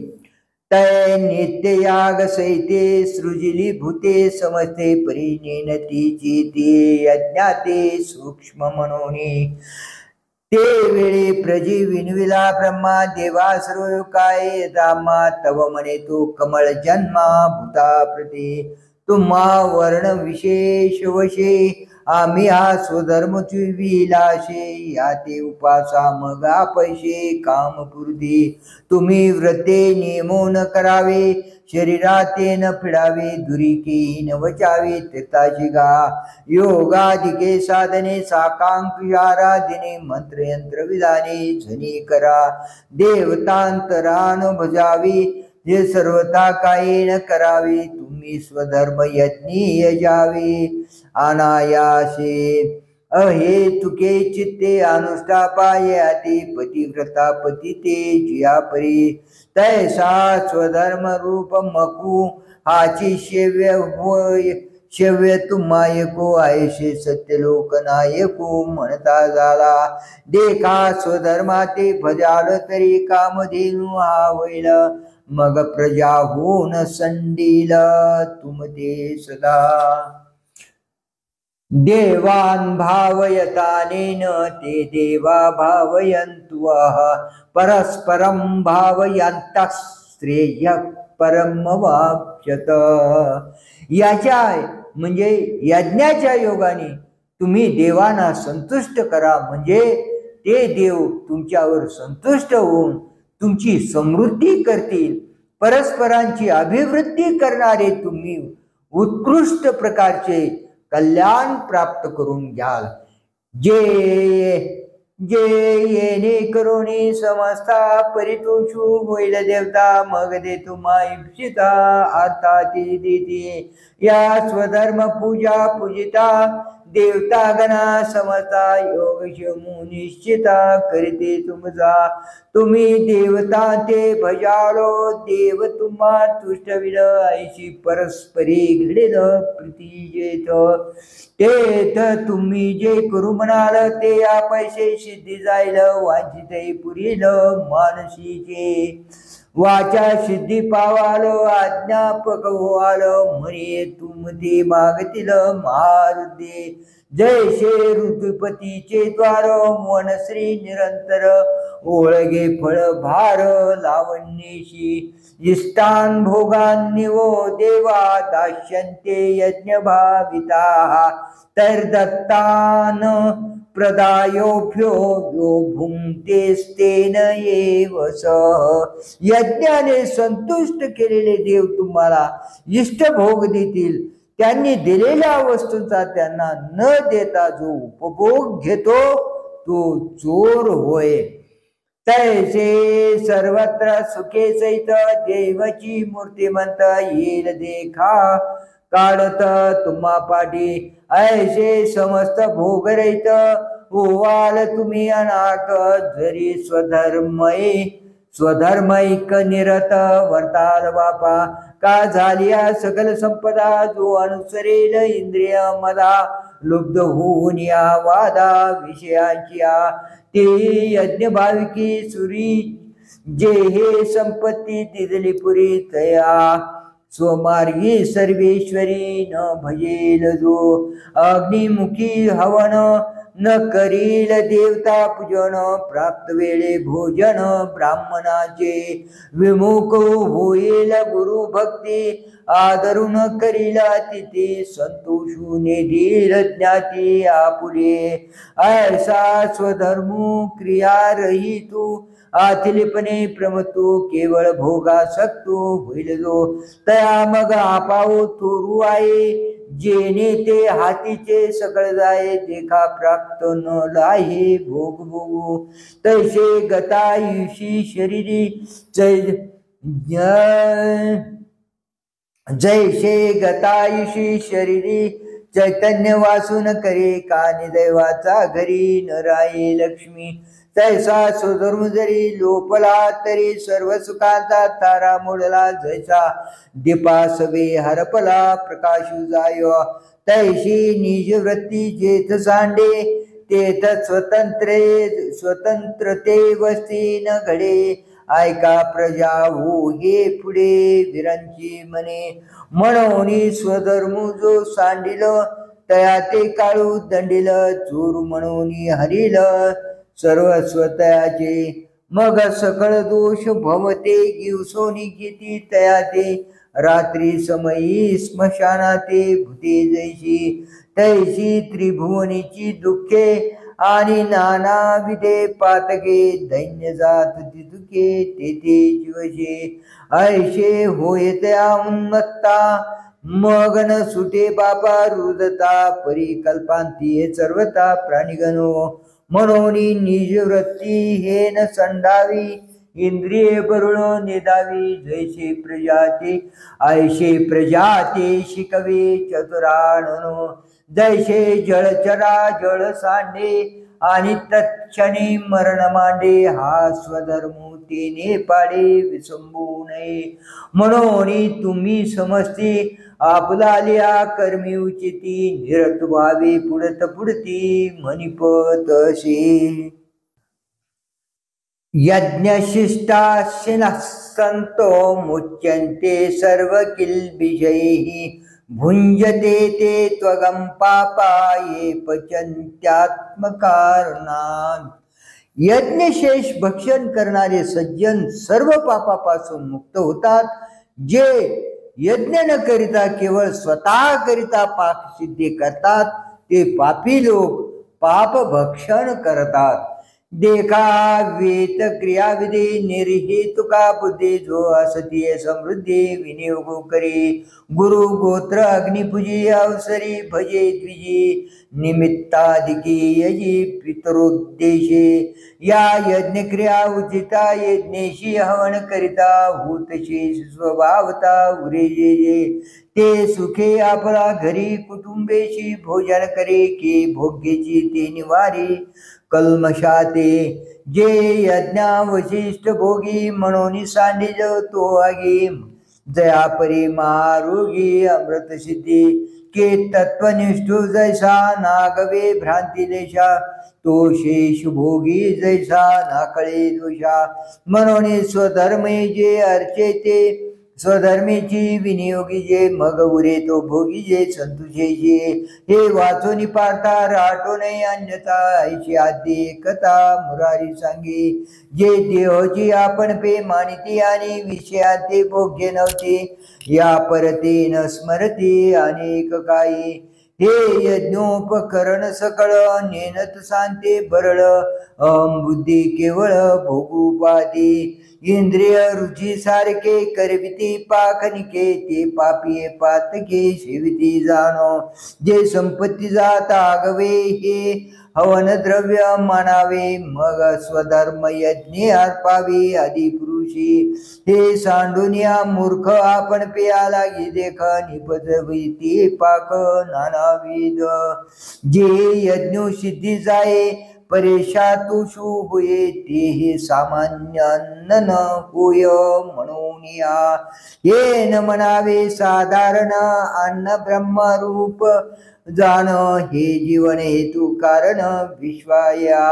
तय नित्य याग सैते सृजिली भूते समस्ते परिणेनतीची ते यज्ञाते सूक्ष्म मनोनी ते वेळे प्रजी विनविला ब्रह्मा देवा सर्व काय रामा तव म्हणे तो कमळ जन्मा भूता प्रती तुम्हा वर्ण विशेष वशे आम्ही हा स्वधर्मची विलाशे या ते उपासा मग पैसे कामपूर्ती तुम्ही व्रते नियमो न करावे शरीराते न फिडावे दुरिकी न वचावे तीर्थाची गा योगाधिके साधने साकांक्षाराधिने मंत्रयंत्र विधाने झनी करा देवतांतरान भजावी जे सर्वथा काही न करावे तुम्ही स्वधर्म यज्ञी यजावे अनायासे अहेतुके चित्ते अनुष्ठापाये अति पतिव्रता पतिते जिया परी तैसा स्वधर्म रूप मकू हाची शेव्य होय शेव्य तुम्हायको आयशे सत्यलोक नायको म्हणता झाला देखा स्वधर्माते भजाल तरी कामधेनु हा होईल मग प्रजा होऊन संडील तुमते सदा देवान भावयतानेन ते देवा भावयन्तु परस्परं भावयन्तः श्रेय परम वाप्यत याच्या म्हणजे यज्ञाच्या योगाने तुम्ही देवांना संतुष्ट करा, म्हणजे ते देव तुमच्यावर संतुष्ट होऊन तुमची समृद्धी करतील. परस्परांची अभिवृद्धी करणारे तुम्ही उत्कृष्ट प्रकारचे कल्याण प्राप्त करून घ्याल. जे जे येणे करुणी समस्ता परितोषू होईल देवता, मग दे तुम्हा इप्सिता अर्थाती देते. या स्वधर्म पूजा पूजिता देवता गणा समता योग शमू निश्चिता करीते तुमचा. तुम्ही देवता ते भजालो, देव तुम्हा तुष्टविल ऐशी परस्परी घडेल प्रीती तेथ तुम्ही जे करू म्हणाल ते या पैसे सिद्धी जाईल. वांछिते पुरील मानसीचे वाचा सिद्धी पावाल, आज्ञापक व्हाल म्हणे तुम ते मागतील मारुदे. जैसे ऋतुपतीचे द्वार मनश्री निरंतर ओळगे फळ भार लावण्येशी. इष्टान भोगांनी वो देवा दास्यन्ते यज्ञ भाविता. तर दत्तान प्रदायोभ्यो यो भुंक्तेस्तेन एव सह. यज्ञाने संतुष्ट केलेले देव तुम्हाला इष्टभोग देतील. त्यांनी दिलेल्या वस्तूंचा त्यांना न देता जो उपभोग घेतो तो चोर होय. तैसे सर्वत्र सुखे सहित देवाची मूर्तिमंत येईल देखा काढत तुम्हा पाठी. ऐसे समस्त भोगरहित होवाल तुम्ही अनाथ. जरी स्वधर्मैक निरत वर्ताल बापा. का झालिया सकल संपदा जो अनुसरेल इंद्रिय मदा. लुब्ध होऊन या वादा विषयांची ते यज्ञ भाविकी सुरी. जे हे संपत्ती दिदली पुरी तया. स्वमार्गी सर्वेश्वरी न भजेल जो. अग्निमुखी हवन न करील देवता पूजन. प्राप्त वेळे भोजन ब्राह्मणाचे. विमुख होईल गुरु भक्ती आदरून करील तिथे. संतोषू नेदील ज्ञाती आपुले. ऐसा स्वधर्मू क्रिया रहितू आथिलपणे प्रमतू. केवळ भोगासक्तो होईल जो. तया मग आपाऊ थोरू आहे. जेणे ते हातीचे सकळ जाये. देखा प्राप्त न लाहे भोग भोगू. तैसे गतायुषी शरीरी जैसे गतायुषी शरीरी चैतन्य वासून करे. कानी दैवाचा घरी न राये लक्ष्मी. तैसा स्वधर्म जरी लोपला तरी सर्व सुखांचा तारा मोडला. जैसा दीपासवे हरपला प्रकाशू जाय. तैशी निज वृत्ती जेथ सांडे तेथ स्वतंत्रते वस्ती न घडे. ऐका प्रजा हो हे पुढे विरांची मने. म्हणून स्वधर्म जो सांडिल तया ते काळू दंडिल. चोर म्हणून हरिल सर्व स्वतःचे. मग सकळ दोष भवते गिवसोनी घेती तया ते. रात्री समयी स्मशानाते भूते जैशी. तैशी त्रिभुवनीची दुःखे आणि नाना विधे पातके. दैन्य जात दुखे तेथे जीवशे. ऐशे होय त्या उन्मत्ता मग न सुटे बापा रुदता. परिकल्पांती सर्वता प्राणीगणो. म्हणून निज वृत्ती हे न संडावी. इंद्रिये बरुळ निदावी. जैसे प्रजाते ऐशे प्रजाते शिकवे चतुराणनो. जैसे जळचरा जळ सांडे आणि तत्क्षणी मरण मांडे. हा स्वधर्म तेने पाडे विसंबू नये. म्हणून तुम्ही समजती आपलालिया कर्मी उचिती. निरत व्हावे पुढत पुढती मणिपत असे. यज्ञशिष्टाशिनः संतो मुच्यन्ते सर्व किल्बिषैः. भुंजते ते त्वगं पापा ये पचन्त्यात्मकारणात्. यज्ञशेष भक्षण करणारे सज्जन सर्व पापापासून मुक्त होतात. जे यज्ञ न करिता केवळ स्वतः करिता पाकसिद्धी करतात ते पापी लोक पाप भक्षण करतात. देखा वेत क्रियाविधी निर्हेतुका बुद्धी जो असतीय समृद्धी विनियोग करी. गुरु गोत्र अग्निपूजी अवसरी भजे द्विजी निमित्ताधिकी यजी पितरोद्देशे. या यज्ञक्रिया उचिता यज्ञेशी हवन करिता भूतशी स्वभावता उरे जे. ते सुखे आपला घरी कुटुंबेशी भोजन करे की भोग्याची ते निवारी कल्मशाते. जे यज्ञा वशिष्ठ भोगी म्हणून सांडिज तो आगी. जया परी महारोगी अमृत सिद्धी के तत्वनिष्ठू जैसा नागवे भ्रांती देशा. तो शेष भोगी जैसा नाकळे दोषा. म्हणून स्वधर्मे जे अर्चे ते स्वधर्मेची विनियोगी जे मग उरे तो भोगी जे संतुषेचे. हे वाचून पार्था राहतो नाही अन्यथा ऐशी आद्य कथा मुरारी सांगे. जे देहोची आपण पे मानिती आणि विषयाते भोग्य नव्हते या परते न स्मरती अनेक काही. हे यज्ञोपकरण सकळ नेनत सांते बरळ बुद्धी केवळ भोगुपाती. इंद्रिय रुची सारखे करविती पाखनिके ते पापी पातके सेविती जाणो. जे संपत्ती जात आगवे हे हवन द्रव्य मानावे मग स्वधर्म यज्ञ अर्पावे आदि पुरुषी. हे सांडूनिया मूर्ख आपण पेया लागी देख निपजविती पाक नानाविध. जे यज्ञ सिद्धी जाये परेशा तुषु होये ते हे सामान्य अन्न न होय म्हणून या. हे न म्हणावे साधारण अन्न ब्रह्मरूप जाण. हे जीवन हेतू कारण विश्वाया.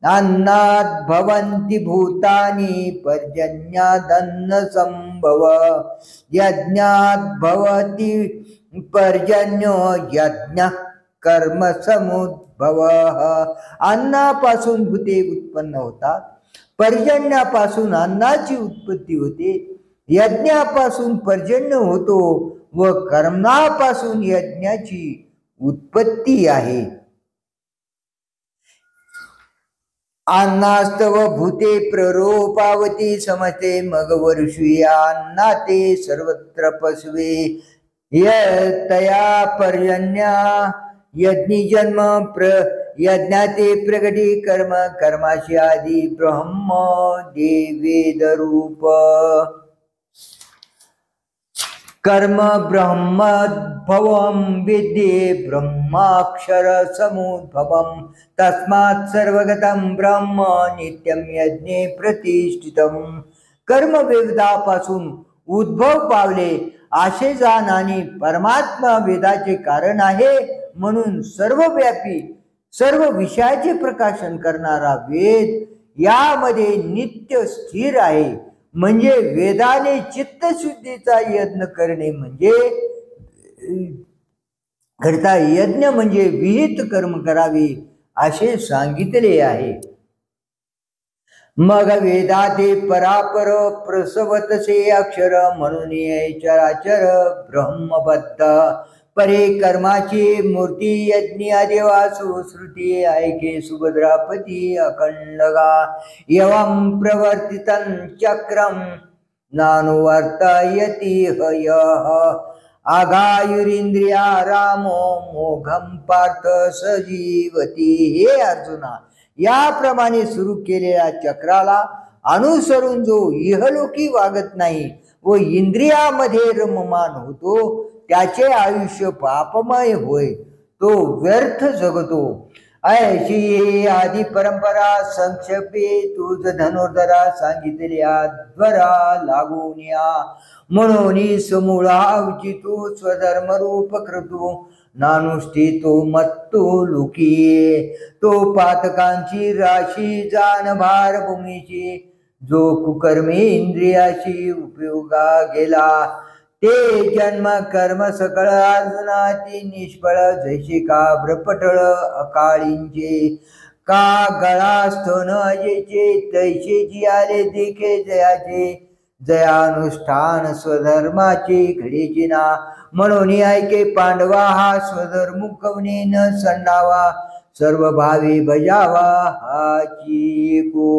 अन्नात भवन्ति भूतानि पर्जन्यादन्न संभव. यज्ञात भवति पर्जन्यो यज्ञ कर्म समुद्भव. अन्नापासून भूते उत्पन्न होतात. पर्जन्यापासून अन्नाची उत्पत्ती होते. यज्ञापासून पर्जन्य होतो व कर्मापासून यज्ञाची उत्पत्ती आहे. अन्नास्तव भूते प्ररोपावती समते मग वर्षुया अन्नाते सर्वत्र पसवे. तया पर्जन्या यज्ञी जन्म यज्ञाते प्रगटी कर्म कर्माशी आदि ब्रह्म देवेद रूप. कर्म ब्रह्मोद्भवं विद्ये ब्रह्माक्षर समुद्भवं. तस्मात् सर्वगतं ब्रह्म नित्यं यज्ञे प्रतिष्ठितं. कर्म वेदापासून उद्भव पावले असे जाण आणि परमात्मा वेदाचे कारण आहे म्हणून सर्वव्यापी सर्व विषयाचे प्रकाशन करणारा वेद यामध्ये नित्य स्थिर आहे. म्हणजे वेदाने चित्तशुद्धीचा यज्ञ करणे म्हणजे करता यज्ञ म्हणजे विहित कर्म करावे असे सांगितले आहे. मग वेदाते परापर प्रसवतसे अक्षर म्हणून चराचर ब्रह्मबद्ध. परे कर्माची मूर्ती यज्ञ देवासु श्रुती ऐके सुभद्रापती अखंडगा. एवं प्रवर्तितं चक्रम नानुवर्तयति हयः. आगायुरिंद्रिया रामो मोघम पार्थ सजीवती. हे अर्जुना, याप्रमाणे सुरू केलेल्या चक्राला अनुसरून जो इहलोकी वागत नाही व इंद्रियामध्ये रममान होतो त्याचे आयुष्य पापमय होय. तो व्यर्थ जगतो. ऐशी आदी परंपरा संक्षेपे तुझ धनुर्धरा सांगितल्या द्वारा लागून या. म्हणून समूळा उचितो स्वधर्मरूप कृतू नानुष्ठितो मत्तो लुकिये. तो पातकांची राशी जाण भार भूमीची. जो कुकर्मी इंद्रियाशी उपयोगा गेला ते जन्म कर्म सकळ अर्जुनाती निष्फळ. जैसे का भ्रपटळ अकाळींचे का गळा स्तन अजेचे तैसे जियाले देखे जयाचे. जयानुष्ठान स्वधर्माचे घडीची ना. म्हणून ऐके पांडवा हा स्वधर्म कवने न संडावा सर्व भावी बजावा हाची एको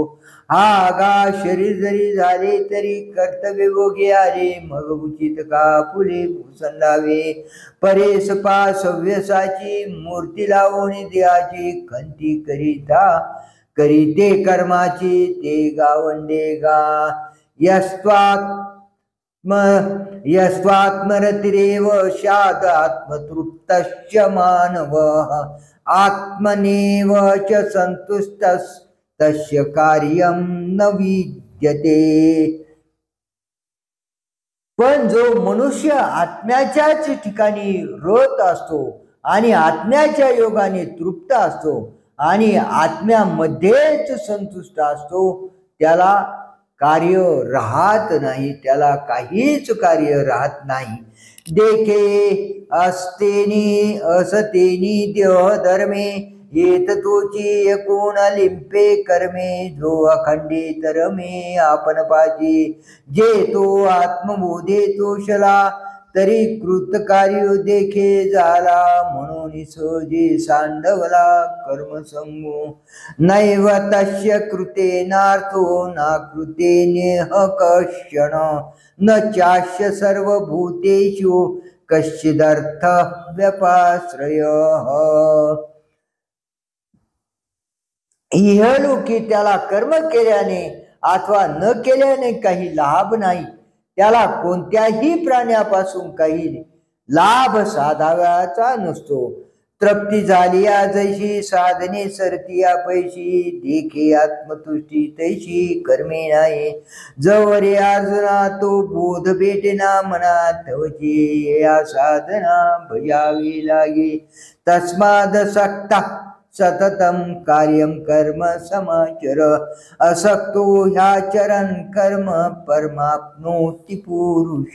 हा गा शरीर जरी झाले तरी कर्तव्य भोगे आले मग उचित का फुले संडावे परेस पा सव्यसाची मूर्ती लावून देहाची खंती करीते कर्माची ते गावंडे गा यस्त्वात्मरतिरेव स्यात् आत्मतृप्तश्च मानवः आत्मनेव च संतुष्टस्तस्य कार्यं न विद्यते। पण जो मनुष्य आत्म्याच्याच ठिकाणी रत असतो आणि आत्म्याच्या योगाने तृप्त असतो आणि आत्म्यामध्येच संतुष्ट असतो त्याला कार्य राहत नाही, त्याला काहीच कार्य राहत नाही। देखे असतेनी असतेनी देह धर्मे येत तोची एकूण लिंपे कर्मे जो अखंडित रमे आपण पाची जे तो आत्मबोधे तोषला तरी कृतकार्य देखे झाला म्हणून जे सांडवला कर्म संगो नैव तस्य कृतेनार्थो ना कृतेनेह कश्चन न चास्य सर्वभूतेषु कश्चिदर्थ व्यपाश्रयः। इहलोकी त्याला कर्म केल्याने अथवा न केल्याने काही लाभ नाही, त्याला कोणत्याही प्राण्यापासून काही लाभ साधावाचा नसतो। तृप्ती झाली जैशी साधने सरतिया पैशी देखे आत्मतुष्टी तैशी कर्मे नाही जवरे अर्जुना तो बोध भेटेना मना तवची या साधना भजावी लागे तस्माद सक्ता सततम कार्यम कर्म समाचर असक्तो ह्याचरण कर्म परमाप्नोति पुरुष।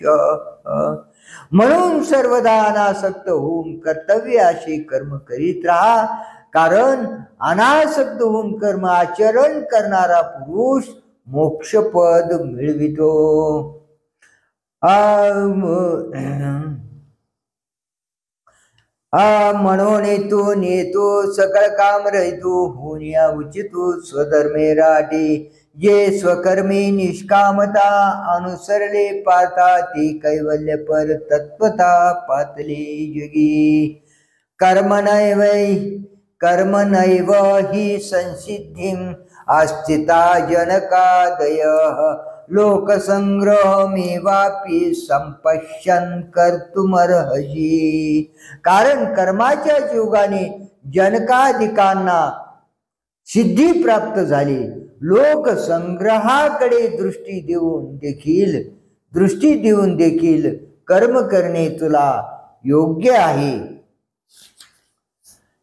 म्हणून सर्वदा अनासक्त होऊन कर्तव्य असे कर्म करीत राहा कारण अनासक्त होऊन कर्म आचरण करणारा पुरुष मोक्षपद मिळवितो। म्हणून नेतो सकळ काम रहितो होण्या उचितो स्वधर्मे राटे जे स्वकर्मे निष्कामता अनुसरले पाता ते कैवल्य पर तत्वता पातले जगी कर्म नैव ही संसिद्धिम अस्थिता जनकादयः लोकसंग्रहमेवापि संपश्यन् कर्तुमर्हसि। कारण कर्माच्या योगाने जनकाधिकांना सिद्धी प्राप्त झाली, लोकसंग्रहाकडे दृष्टी देऊन देखील कर्म करणे तुला योग्य आहे।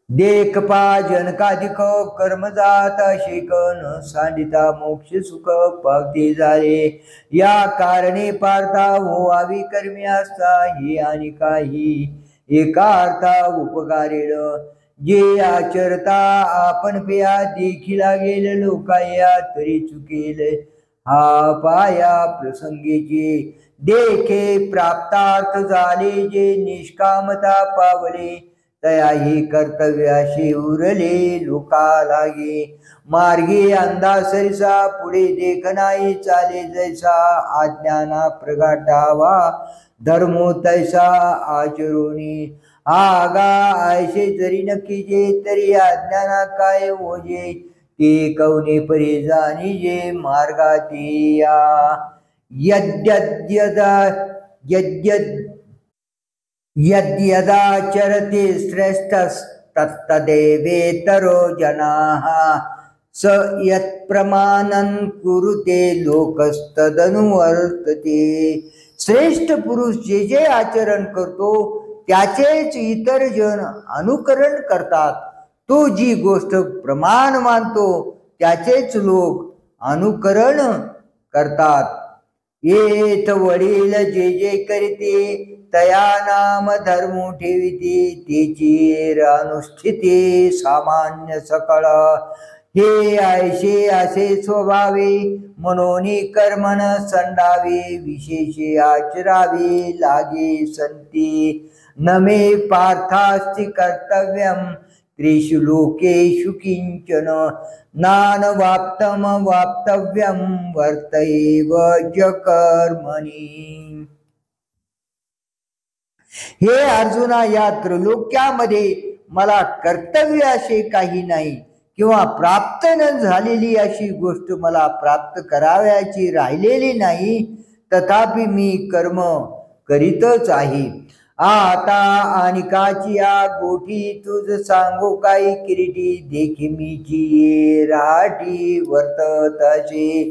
देख पा जनकाधिक कर्म जात शेकन सांडिता मोक्ष सुख पावते झाले या कारणे पार्था व्हावी कर्मी असता हे आणि काही एका अर्था उपकारेल जे आचरता आपण पेया देखील गेल लोकाया तरी चुकेल हा पाया प्रसंगीचे देखे प्राप्तार्थ झाले जे निष्कामता पावले तयाही कर्तव्याशी उरले लोका लागे मार्गी अंधा सरिसा पुढे देख नाही चाले जैसा अज्ञाना प्रगटावा धर्मो तैसा आचरोनी आगा ऐसे जरी नक्की जे तरी अज्ञाना काय ओजे ते कवने परी जाणीजे मार्गाती या यद्यदाचरते श्रेष्ठस्तत्तदेवेतरो जनाः स यत्प्रमाणं कुरुते लोकस्तदनुवर्तते। श्रेष्ठ पुरुष जे जे आचरण करतो त्याचेच इतर जन अनुकरण करतात, तो जी गोष्ट प्रमाण मानतो त्याचेच लोक अनुकरण करतात। येथ वडील जे जे करीते तया नाम धर्म ठेविते तेची अनुष्ठिते सामान्य सकळ हे आयशे असे स्वभावे म्हणून कर्मण संडावे विशेषे आचरावे लागे संती नमे पार्थास्ति कर्तव्यम त्रिषु लोकेषु किंचन नानवाप्तम वाप्तव्यम वर्तैव च कर्मणि। हे अर्जुना, या त्रिलोक्यामध्ये मला कर्तव्य असे काही नाही किंवा प्राप्त न झालेली अशी गोष्ट मला प्राप्त करावयाची राहिलेली नाही, तथापि मी कर्म करीतच आहे। आता अनिकाची या गोठी तुझ सांगू काही किरीटी देखी मीची राठी वर्तताचे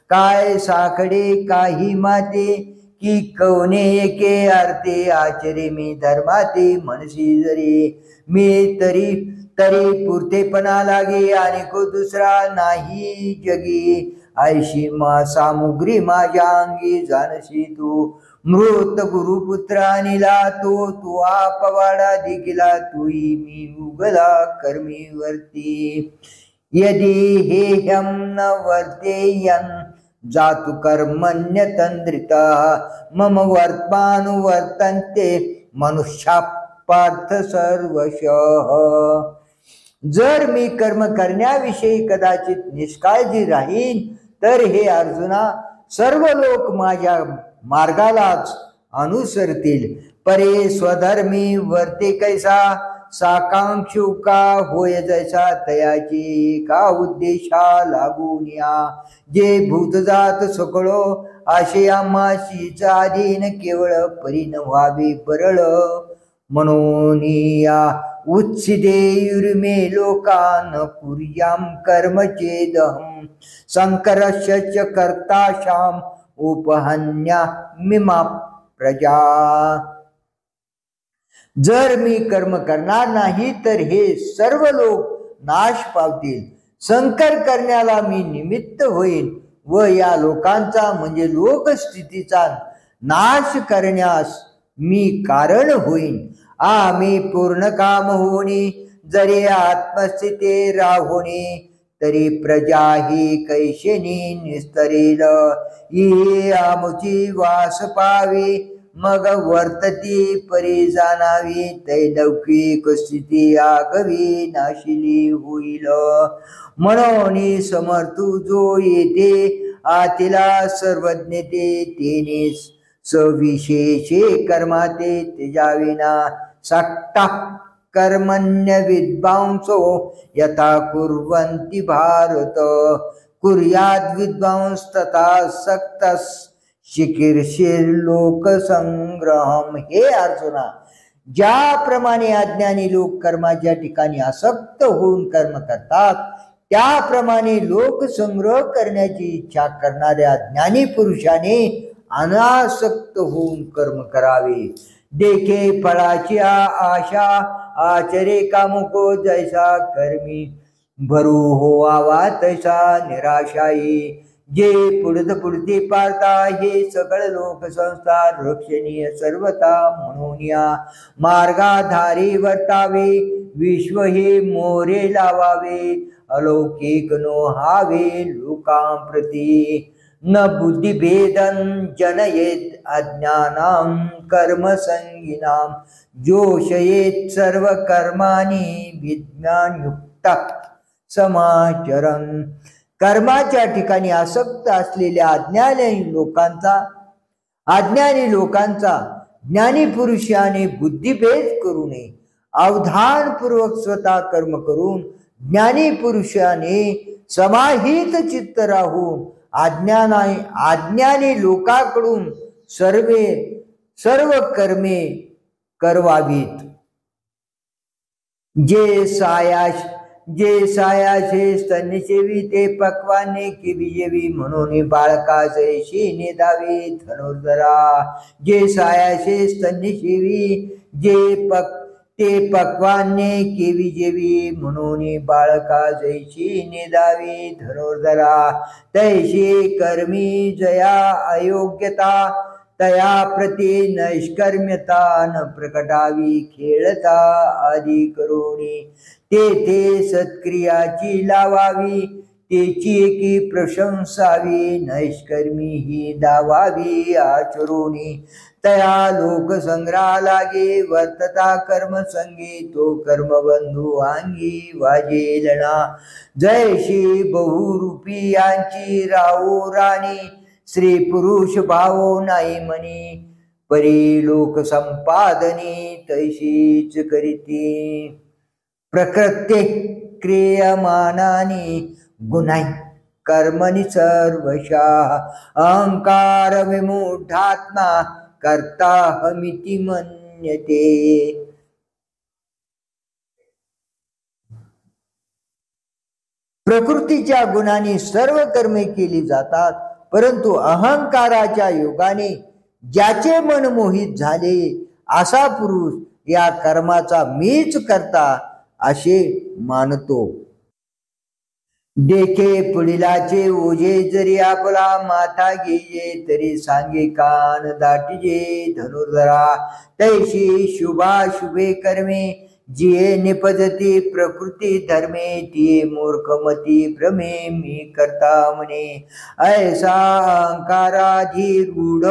काय साखडे काही माते की कवने एके अर्थे आचरे मी धर्माते मनसी जरी मी तरी पुरतेपणा लागे आणि को दुसरा नाही जगी ऐशी मा सामुग्री माझ्या अंगी जानशी तू मृत गुरुपुत्र अनिला तू आपवाडा देखिला तुई मी उगला कर्मीवरती यदि हे ह्यम न वर्तेयन जातु कर्मण्य तंद्रिता मम वर्तमानुवर्तन्ते मनुष्या पार्थ सर्वशः। जर मी कर्म करण्याविषयी कदाचित निष्काळजी राहीन तर हे अर्जुना, सर्व लोक माझ्या मार्गालाच अनुसरतील। परे स्वधर्मी वर्ते कैसा साकांक्षु का होय जैसा तयाची का उद्देशा लागून या जे भूतजात सकळो आशे आम्हाशीच अधीन केवळ परिण व्हावे परळ म्हणून या उच्छिदेयुर्मे लोकान कुर्याम कर्मचेदहम संकरश्च कर्ताशाम उपहन्या मिमा प्रजा। जर मी कर्म करणार नाही तर हे सर्व लोक नाश पावतील, संकर करण्याला मी निमित्त होईल व या लोकांचा म्हणजे लोकस्थितीचा नाश करण्यास मी कारण होईन। आम्ही पूर्ण काम होणे जरी आत्मस्थिते राहोणे तरी प्रजा ही कैशेनी निस्तरेल ये आमुची वास पावे मग वर्तती परी जाणावी तैलौकिक स्थिती आगवी नाशिली होईल। म्हणून समर्थू जो येते आतिला सर्वज्ञते तेने सविशेषे कर्माते त्यजाविना सक्ता कर्मण्य विद्वांसो यथा कुर्वन्ति भारत कुर्याद् विद्वांस तथा सक्तस शिकीर्षीर लोक संग्रहम। हे अर्जुना, ज्याप्रमाणे अज्ञानी लोक कर्माच्या ठिकाणी आसक्त होऊन कर्म करतात त्याप्रमाणे लोकसंग्रह करण्याची इच्छा करणाऱ्या ज्ञानी पुरुषाने अनासक्त होऊन कर्म करावे। देखे फळाची आशा आचरे कामुको जैसा कर्मी भरू होवावा तैसा निराशाई जे पुढती पाळता हे सकळ लोक संसार रक्षणीय सर्वता म्हणून या मार्गाधारी वर्तावे विश्व हे मोरे लावावे अलौकिक नो हावे लोकांप्रती न बुद्धिभेदं जनयेत अज्ञानां कर्मसंगिनां जोषयेत सर्व कर्माणि विज्ञानयुक्ता समाचरन्। कर्माच्या ठिकाणी आसक्त असलेल्या अज्ञानी लोकांचा ज्ञानी पुरुषाने बुद्धिभेद करू नये। अवधानपूर्वक स्वतः कर्म करून ज्ञानी पुरुषाने समाहित चित्त राहून अज्ञानी लोकांकडून सर्व कर्मे करवावीत। जे सायाशे स्तन्यसेवी ते पक्वाने किविजेवी म्हणून बाळकाजैशी नेदावे धनुर्धरा। जे सायाशे स्तन्यसेवी ते पक्वाने केविजेवी म्हणून बाळकाजैशी नेदावे धनुर्धरा। तैशी कर्मी जया अयोग्यता तया प्रती नैष्कर्म्यता न प्रकटावी खेळता आदी करोणी तेथे सत्क्रियाची लावावी तेची एकी प्रशंसावी नैष्कर्मी ही दावावी आचरोणी तया लोकसंग्रहा लागे वर्तता कर्मसंगी तो कर्मबंधू अंगी वाजेलना जयशी बहुरूपी यांची राहो राणी श्री पुरुष भावो नाही म्हणी परी लोक संपादनी तैशीच करीती प्रकृते क्रियमानानी गुणाई कर्मणि सर्वशा अहंकार विमूढात्मा कर्ता हमिति मन्यते प्रकृतीच्या गुणांनी सर्व कर्मे केली जातात परंतु अहंकाराच्या योगाने ज्याचे मन मोहित झाले असा पुरुष या कर्माचा मीच करता असे मानतो देखे पुढिलाचे ओझे जरी आपला माथा घेजे तरी सांगे कान दाटिजे धनुर्धरा तैशी शुभाशुभे कर्मे जिये निपजती प्रकृती धर्मे तिये मूर्खमती भ्रमे मी करता म्हणे ऐसा अहंकाराधी रूढ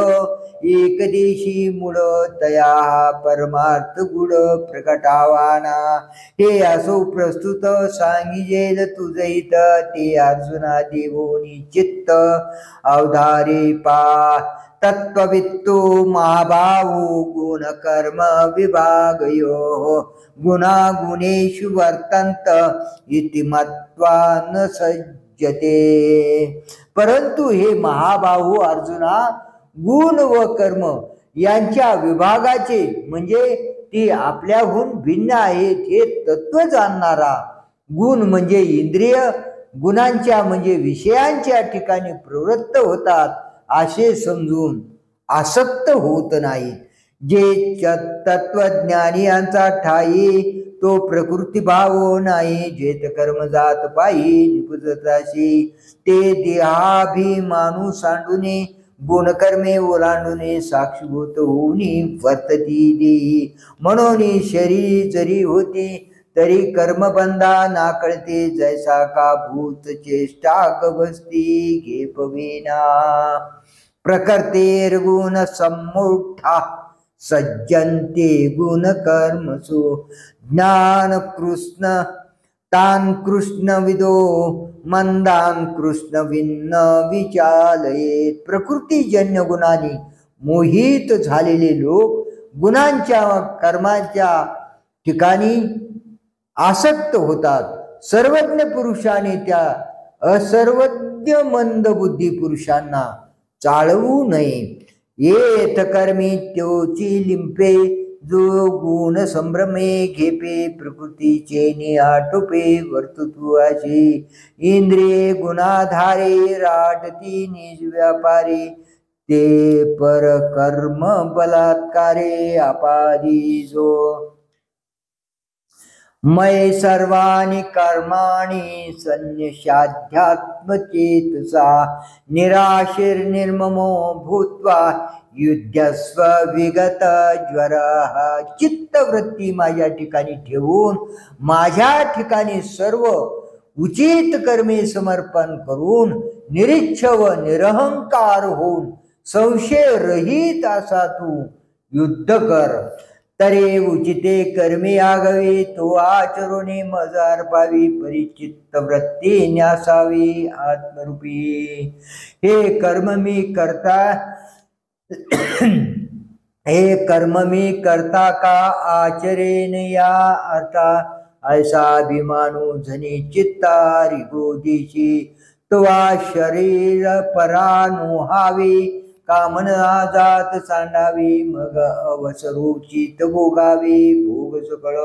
एकदेशी मूळ तया परमार्थ गुढ प्रकटावाना हे असो प्रस्तुत सांगिजेल तुझहित ते अर्जुना देवोनी चित्त अवधारे पा तत्ववित्तो महाभावो गुण कर्म विभागयो गुणागुणेषु वर्तन्त इति मत्वा न सज्जते परंतु हे महाबाहू अर्जुना गुण व कर्म यांच्या विभागाचे म्हणजे ती आपल्याहून भिन्न आहेत हे तत्व जाणणारा गुण म्हणजे इंद्रिय गुणांच्या म्हणजे विषयांच्या ठिकाणी प्रवृत्त होतात असे समजून आसक्त होत नाही जे तत्वज्ञानी यांचा ठाई तो प्रकृती भाव नाही जेत कर्म जात पायी निपुजताशी ते देहाभिमानू सांडूने गुणकर्मे ओलांडूने साक्षीभूत होऊनी वर्तती देही म्हणून शरीर जरी होती तरी कर्मबंधा नाकळते जैसा का भूत चेष्टा गवस्ती घेपविना प्रकर्तेर गुण सम्मूढा सज्जन्ते गुण कर्मसु ज्ञान कृष्ण तान कृष्ण विदो मंदान कृष्ण विन्न विचालयेत प्रकृतीजन्य गुणांनी मोहित झालेले लोक गुणांच्या कर्माच्या ठिकाणी आसक्त होतात सर्वज्ञ पुरुषाने त्या असर्वज्ञ मंद बुद्धी पुरुषांना चाळवू नये येत कर्मी त्योची लिंपे जो गुण संभ्रमे घेपे प्रकृतीचे निआटोपे वर्तुत्व अशी इंद्रिये गुणाधारे राटती निज व्यापारी ते पर कर्म बलात्कारे अपादी जो मय सर्वाणि कर्माणि संन्यस्याध्यात्म चेतसा निराशीर्निर्ममो भूत्वा युध्यस्व विगत ज्वरः चित्तवृत्ती माझ्या ठिकाणी ठेवून माझ्या ठिकाणी सर्व उचित कर्मे समर्पण करून निरीच्छ व निरहंकार होऊन संशय रहित असा तू युद्ध कर तरे उचिते कर्मे आगवे तो आचरुणी मजार पावी परिचित्त वृत्ती न्यासावी आत्मरूपी हे कर्म मी करता का आचरेन या अर्था ऐसा अभिमानू झनी चित्तारी गोदीची तुवा शरीर परानुहावी कामन आजात सांडावी मग अवसरुचित भोगावी भोग सकळ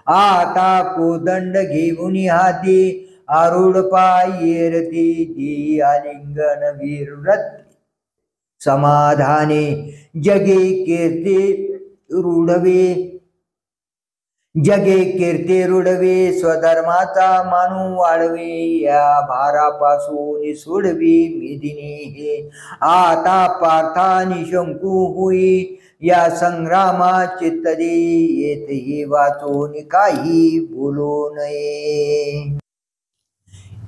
आता कोदंड घेऊन हाती आरूढ पायेरती दी आलिंगन विरत समाधाने जगे कीर्ती रूढवे जगे कीर्ती रुडवे स्वधर्माचा मानू वाढवे या भारापासून सोडवी मेदिनी हे आता पार्थानी शंकू होई या संग्रामात चित्तदे येतही वाचून काही बोलू नये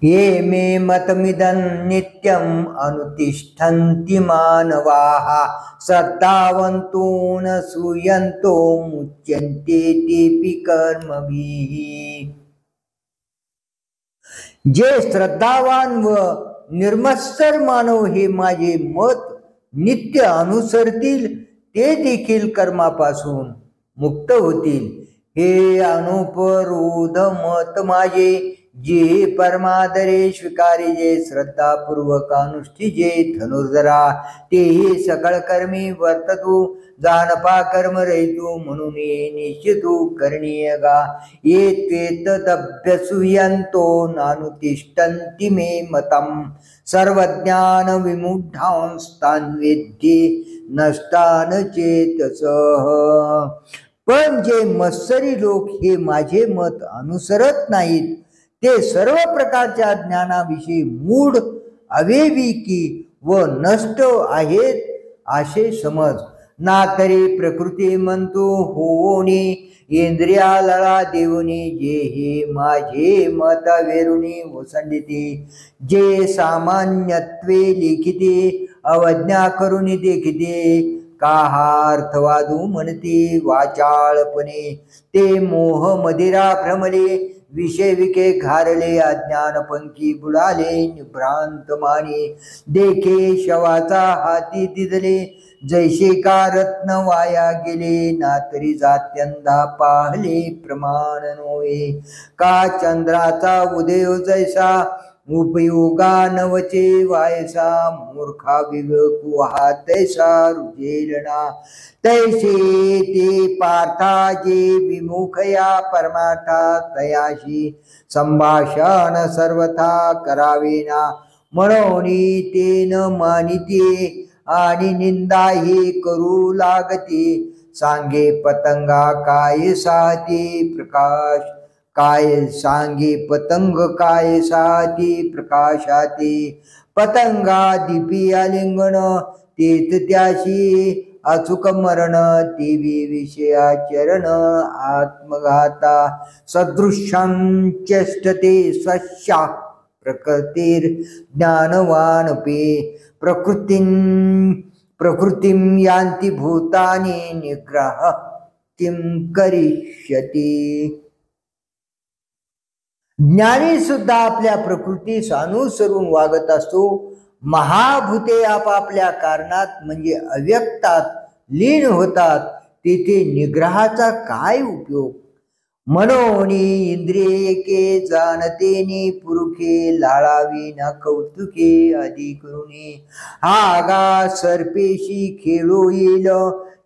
ये मे मतमिदं नित्यं अनुतिष्ठन्ति मानवाः श्रद्धावन्तो न सूयन्तो मुच्यन्ते तेऽपि कर्मभिः जे श्रद्धावान व निर्मत्सर मानव हे माझे मत नित्य अनुसरतील ते देखील कर्मापासून मुक्त होतील हे अनुपरोध मत माझे जे परमादरे स्वीकारिजे श्रद्धापूर्वक अनुष्ठिजे धनुर्धरा तेही सकळ कर्मी वर्ततु जानपा कर्म रहितु म्हणून निश्चितु करणीय गा ये त्वेतदभ्यसूयन्तो नानुतिष्ठन्ति मे मतं सर्वज्ञान विमूढांस्तान् वेद्ये नष्टान चेतसः पण जे मत्सरी लोक हे माझे मत अनुसरत नाहीत ते सर्व प्रकारच्या ज्ञानाविषयी मूढ अविवेकी व नष्ट आहेत असे समज ना तरी प्रकृती म्हणतो होऊनी इंद्रियाला देऊनी जे हे माझे मत वेरुणी ओसंडिते जे सामान्यत्वे लिखिते अवज्ञा करून देखिते काहा अर्थवादू म्हणते वाचाळपणे ते मोह मदिरा भ्रमले विषय विके घारले अज्ञान पंखी बुडाले निभ्रांत माने देखे शवाचा हाती दिदले जैसे का रत्न वाया गेले ना तरी जात्यंधा पाहले प्रमाण नोवे का चंद्राचा उदय जैसा उपयोगा नवचे वायसा मूर्खा विवेकू हा तैसा रुजेलना तैसे ते पार्था जे विमुखया परमार्था तयाशी संभाषण सर्वथा करावेना म्हणून ते न मानिते आणि निंदा हे करू लागते सांगे पतंगा काय साती प्रकाश काय सांगे पतंग काय साती प्रकाशाती पतंगा दीपी आलिंगन तेच त्याशी अचूक मरण देवी विषयाचरण आत्मघाता सदृश्यं चेष्टते स्वस्या प्रकृतीर ज्ञानवानपि प्रकृतिं यान्ति भूतानि निग्रह किं करिष्यति ज्ञानी सुद्धा आपल्या प्रकृतीस अनुसरून वागत असतो महाभूते आपापल्या कारणात म्हणजे अव्यक्तात लीन होतात तेथे निग्रहाचा काय उपयोग म्हणून इंद्रियके जाणतेनी पुरुखे लाळावी ना कौतुके आदी करुणी हा गा सर्पेशी खेळू येईल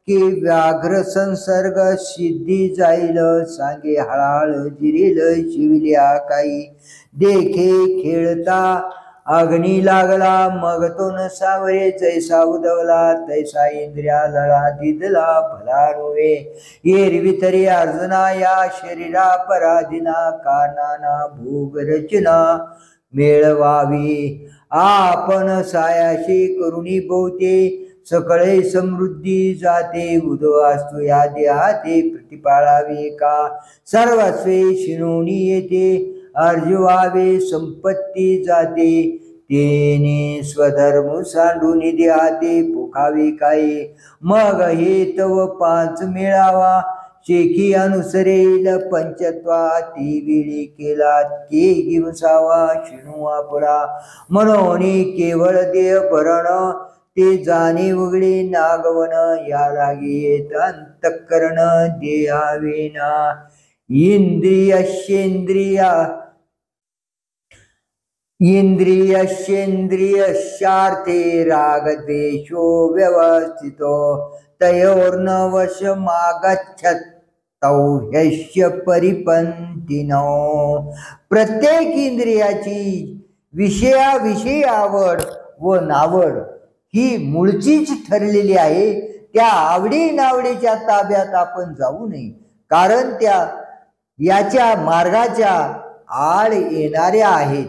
की व्याघ्र संसर्ग सिद्धी जाईल सांगे हळाळ जिरेल शिविल्या काही देखे खेळता अग्नी लागला मग तो न सावरे जैसा उदवला तैसा इंद्रिया लळा दिदला भला नव्हे एरवी तरी अर्जुना या शरीरा पराधीना कानाना भोग रचना मिळवावी आपण सायाशी करुणी बहुते सकळे समृद्धी जाते उदवास्तु या देहाते प्रतिपाळावे का सर्वस्वे शिणोनी येते अर्जुवावे संपत्ती जाते तेने स्वधर्म सांडून देहाते पोखावे काय मग हे तव पाच मिळावा शेखी अनुसरेल पंचत्वा ती वेळी केला के हिंसावा शिणू आपला म्हणून केवळ देह भरण ते जाणे वगळे नागवन या लागेत अंतःकरण देहावेना इंद्रियश्चेंद्रियशार्थे रागद्वेषो व्यवस्थितो तयोर्न वशमागच्छत् तौ ह्यस्य परिपंथिनो प्रत्येक इंद्रियाची विषयाविषयी आवड व नावड ही मूळचीच ठरलेली आहे त्या आवडी नावडीच्या ताब्यात आपण जाऊ नये कारण त्या याच्या मार्गाच्या आड येणाऱ्या आहेत।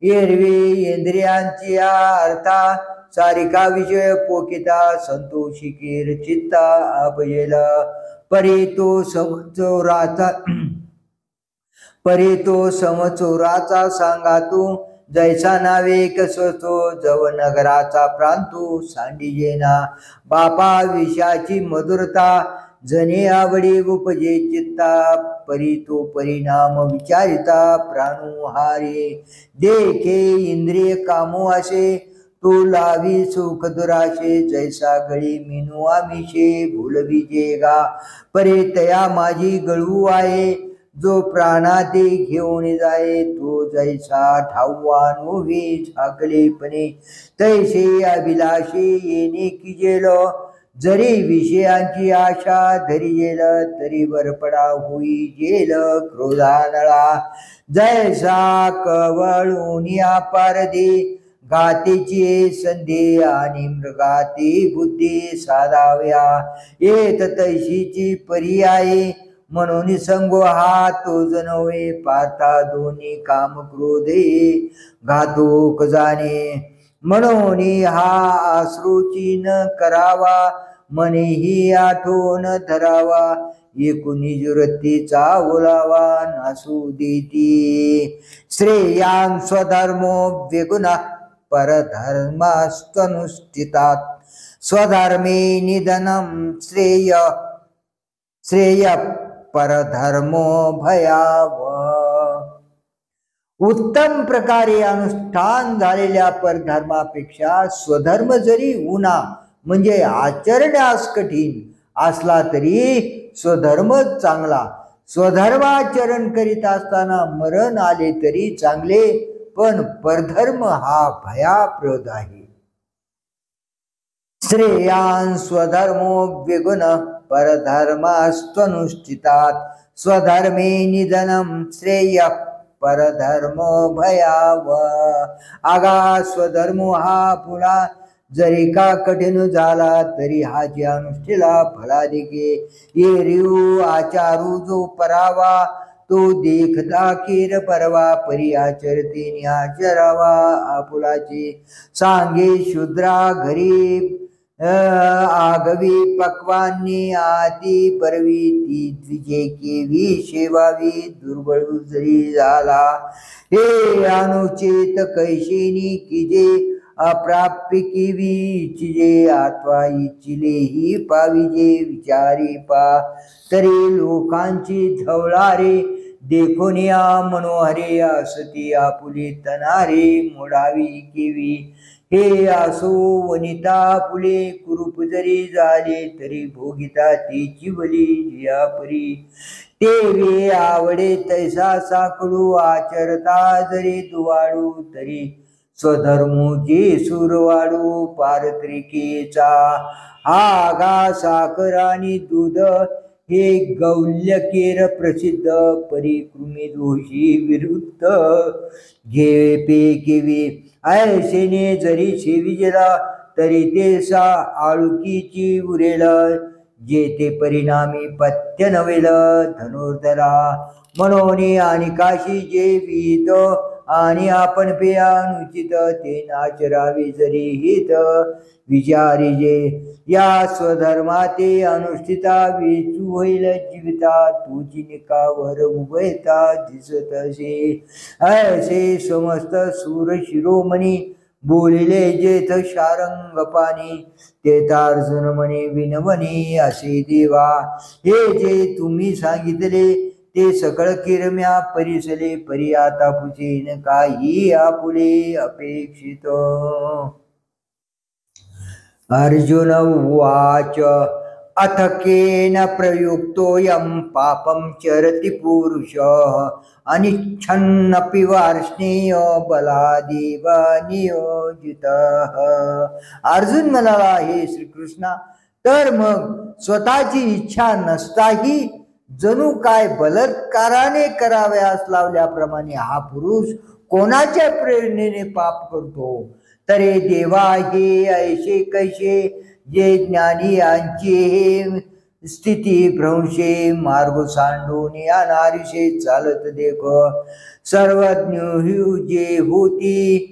एरवी इंद्रियांची अर्था सारिका विषय पोकिता संतोषिकीर चित्ता अपजेला परी तो समचोराचा सांगा तू जैसा नावे कसतो जव नगराचा प्रांतू सांडिजेना बापा विषयाची मधुरता जने आवडी उपजे चित्ता परी तो परिणाम विचारिता प्राणुहारे देखे इंद्रिय कामो असे तो लावी सुख दुराशे जैसा गळी मिनू आमिषे भूलवी जेगा परे तया माझी गळू आहे जो प्राणाते घेऊन जाये तो जैसा ठाऊवा नोव्हे झाकलेपणे तैसे अभिलाषे येणे किजेल जरी विषयांची आशा धरी जेल तरी वरपडा होई जेल क्रोधानळा जैसा कवळूनिया पारदे घातीची संधी आणि मृगाती बुद्धी साधाव्या येत तैशीची पर्यायी म्हणून संगो हा तो जनवे पार्था दोन्ही काम क्रोधे घातोक जाणे म्हणून हा आश्रुची न करावा मनेही आठवण धरावा एकुणी जुरतीचा ओलावा नासू देती श्रेयान स्वधर्मो वेगुना परधर्मास्तनुष्ठितात स्वधर्मे निधनम श्रेय परधर्मो भयावह। उत्तम प्रकारे अनुष्ठान झालेल्या परधर्मापेक्षा स्वधर्म जरी उना म्हणजे आचरण्यास कठीण असला तरी स्वधर्म चांगला। स्वधर्माचरण करीत असताना मरण आले तरी चांगले पण परधर्म हा भयाप्रद आहे। श्रेयान स्वधर्मो विगुण परधर्मास्तनुष्ठितात स्वधर्मे निधनम श्रेय परधर्म भयावह। आगा स्वधर्म हा पुन्हा जरी का कठीण झाला तरी हाची अनुष्ठेला फलादिके ये रिऊ आचारू जो परावा तो देखता कीर परवा परी आचरते आचरावा आपुलाचे सांगे शूद्रा घरी आगवी पक्वानी आती परवी ती द्विजे केवी शेवावी दुर्बळ जरी झाला हे अनुचित कैशिनी किजे अप्राप्य किवी इचिजे आत्वा इचिले ही पाविजे विचारी पा तरी लोकांची झवळारे देखून या मनोहरे असती आपुले तनारे मोडावी केवी हे असो वनिता फुले कुरूप जरी झाले तरी भोगिता तीची बली जिया परी तेवे आवडे तैसा साकडू आचरता जरी दुवाडू तरी स्वधर्मूची सुरवाडू पारत्रिकेचा आगा साखर आणि दूध हे गौल्यकेर प्रसिद्ध परिकृमी दोषी विरुद्ध घे पे केवी ऐसेने जरी सेविजेला तरी ते सा आळुकीची उरेल जेथे परिणामी पथ्य नवेल धनुर्धरा म्हणून आणि काशी जे विहित आणि आपण पेयानुचित ते नाचरावे जरी हित विचारी जे या स्वधर्माते अनुष्ठिता वेचू होईल जीविता तुझी निकावर उभयता दिसत ऐसे समस्त सूर शिरोमणी बोलिले जेथ शारंग पाणी तेथार्जुन म्हणे विनवणी असे देवा हे जे तुम्ही सांगितले ते सकळ किरम्या परिसले परी आता पुचेन काही आपुले अपेक्षित। अर्जुन उवाच अथ केन प्रयुक्तोऽयं पापं चरति पुरुषः अनिच्छन्नपि वार्ष्णेय बलादेव नियोजितः। अर्जुन म्हणाला हे श्रीकृष्णा तर मग स्वतःची इच्छा नसताही जणू काय बलात्काराने कराव्यास लावल्याप्रमाणे हा पुरुष कोणाच्या प्रेरणेने पाप करतो। तरे देवा हे ऐसे कैसे जे ज्ञानी यांचे स्थिती भ्रंशे मार्ग सांडून या नारीशे चालत देख सर्वज्ञ जे होती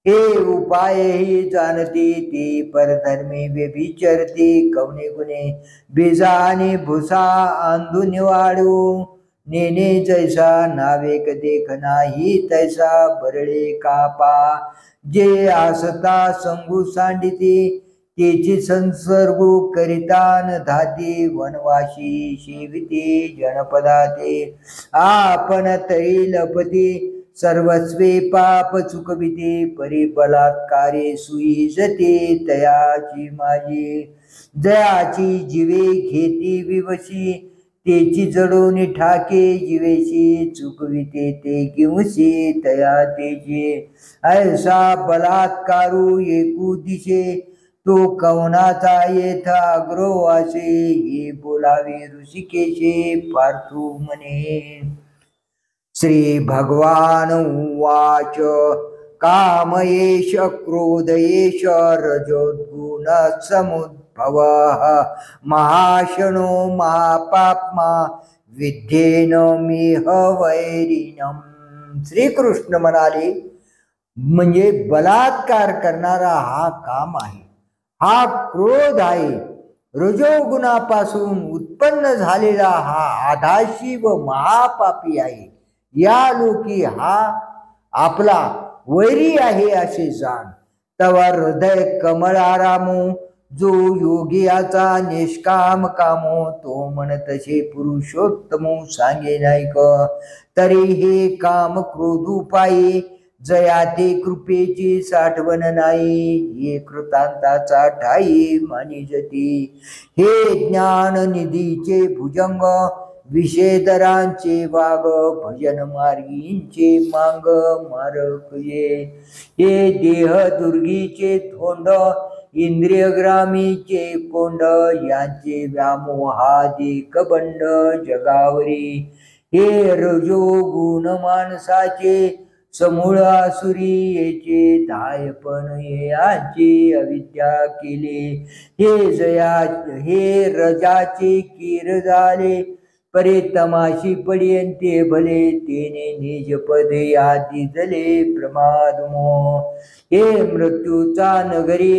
हे उपाय ही जाणती ती परधर्मी व्यभिचरती कवने गुणे बेजा आणि भुसा आंदून वाढू नेने जैसा नावेक देख नाही तैसा बरळे कापा जे आसता संगू सांडिती तेची संसर्गू करितान धाती वनवाशी शिविती जनपदाते आपण तरी लपती सर्वस्वे पाप चुकविते परी बलात्कारे सुईजते तयाची माझी जयाची जीवे घेती विवशी तेची जडून ठाके जीवेशी चुकविते ते किंवशी तया तेचे ऐसा बलात्कारू एकू दिशे तो कवनाचा येथ अग्रवासे हे बोलावे ऋषिकेशे पार्थू म्हणे श्री भगवान उवाच कामयेश क्रोधयेश रजोद्गुण समुद्भव महाशनो महापाप्मा विद्येन मिह वैरिणम श्रीकृष्ण म्हणाले म्हणजे बलात्कार करणारा हा काम आहे हा क्रोध आहे रजोगुणापासून उत्पन्न झालेला हा आधाशी व महापापी आहे या लोकी हा आपला वैरी आहे असे जाण तवा हृदय कमळारामो जो योगियाचा निष्काम कामो तो म्हणतसे पुरुषोत्तमो सांगे नायक तरी हे काम क्रोधुपायी जयाते कृपेची साठवण नाही हे कृतांताचा ठाई मानिजती हे ज्ञान निधीचे भुजंग विषेदरांचे वाग भजन मार्गींचे मांग मारक हे देह दुर्गीचे थोंड इंद्रियग्रामीचे कोंड यांचे व्यामोहादी कबंड जगावरी हे रजो गुण माणसाचे समूळ आसुरी येचे धायपण यांची अविद्या केले हे रजाचे कीर झाले परे तमाशी पडियंते भले तेने निजपद यादी जले प्रमादमो हे मृत्यूचा नगरी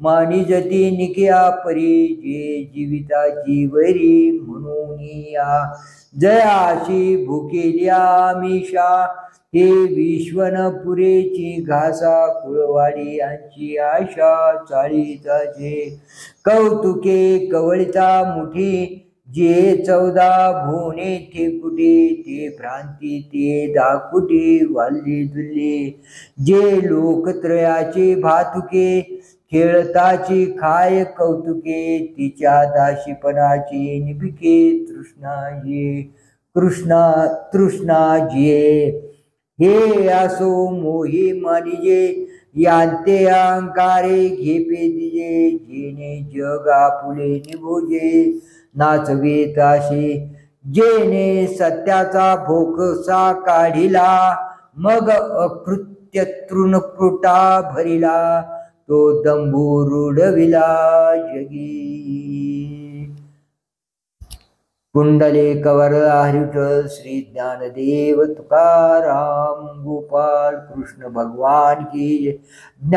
मानिजती निकिया परी जे जीविताची वैरी म्हणून या जयाशी भुकेल्या आमिषा हे विश्वनपुरेची घासा कुळवाडी यांची आशा चाळीताचे कौतुके कवळिता मुठी जे 14 भुवने ठेकुटी ते भ्रांती ते दाकुटी वाल्ली दुल्ली जे लोकत्रयाचे भातुके खेळताची खाय कौतुके तिच्या दाशीपणाची निभिके तृष्णा जे हे असो मोही मानिजे यांते अहंकारे घेपे दिजे जेने जग आपुले निभोजे नाचवेत असे जेने सत्याचा भोकसा काढिला मग अकृत्य तृणकृटा भरिला तो दंभू रुडविला जगी कुंडले कवर हरिविठ्ठल श्री ज्ञानदेव तुकाराम गोपाल कृष्ण भगवान की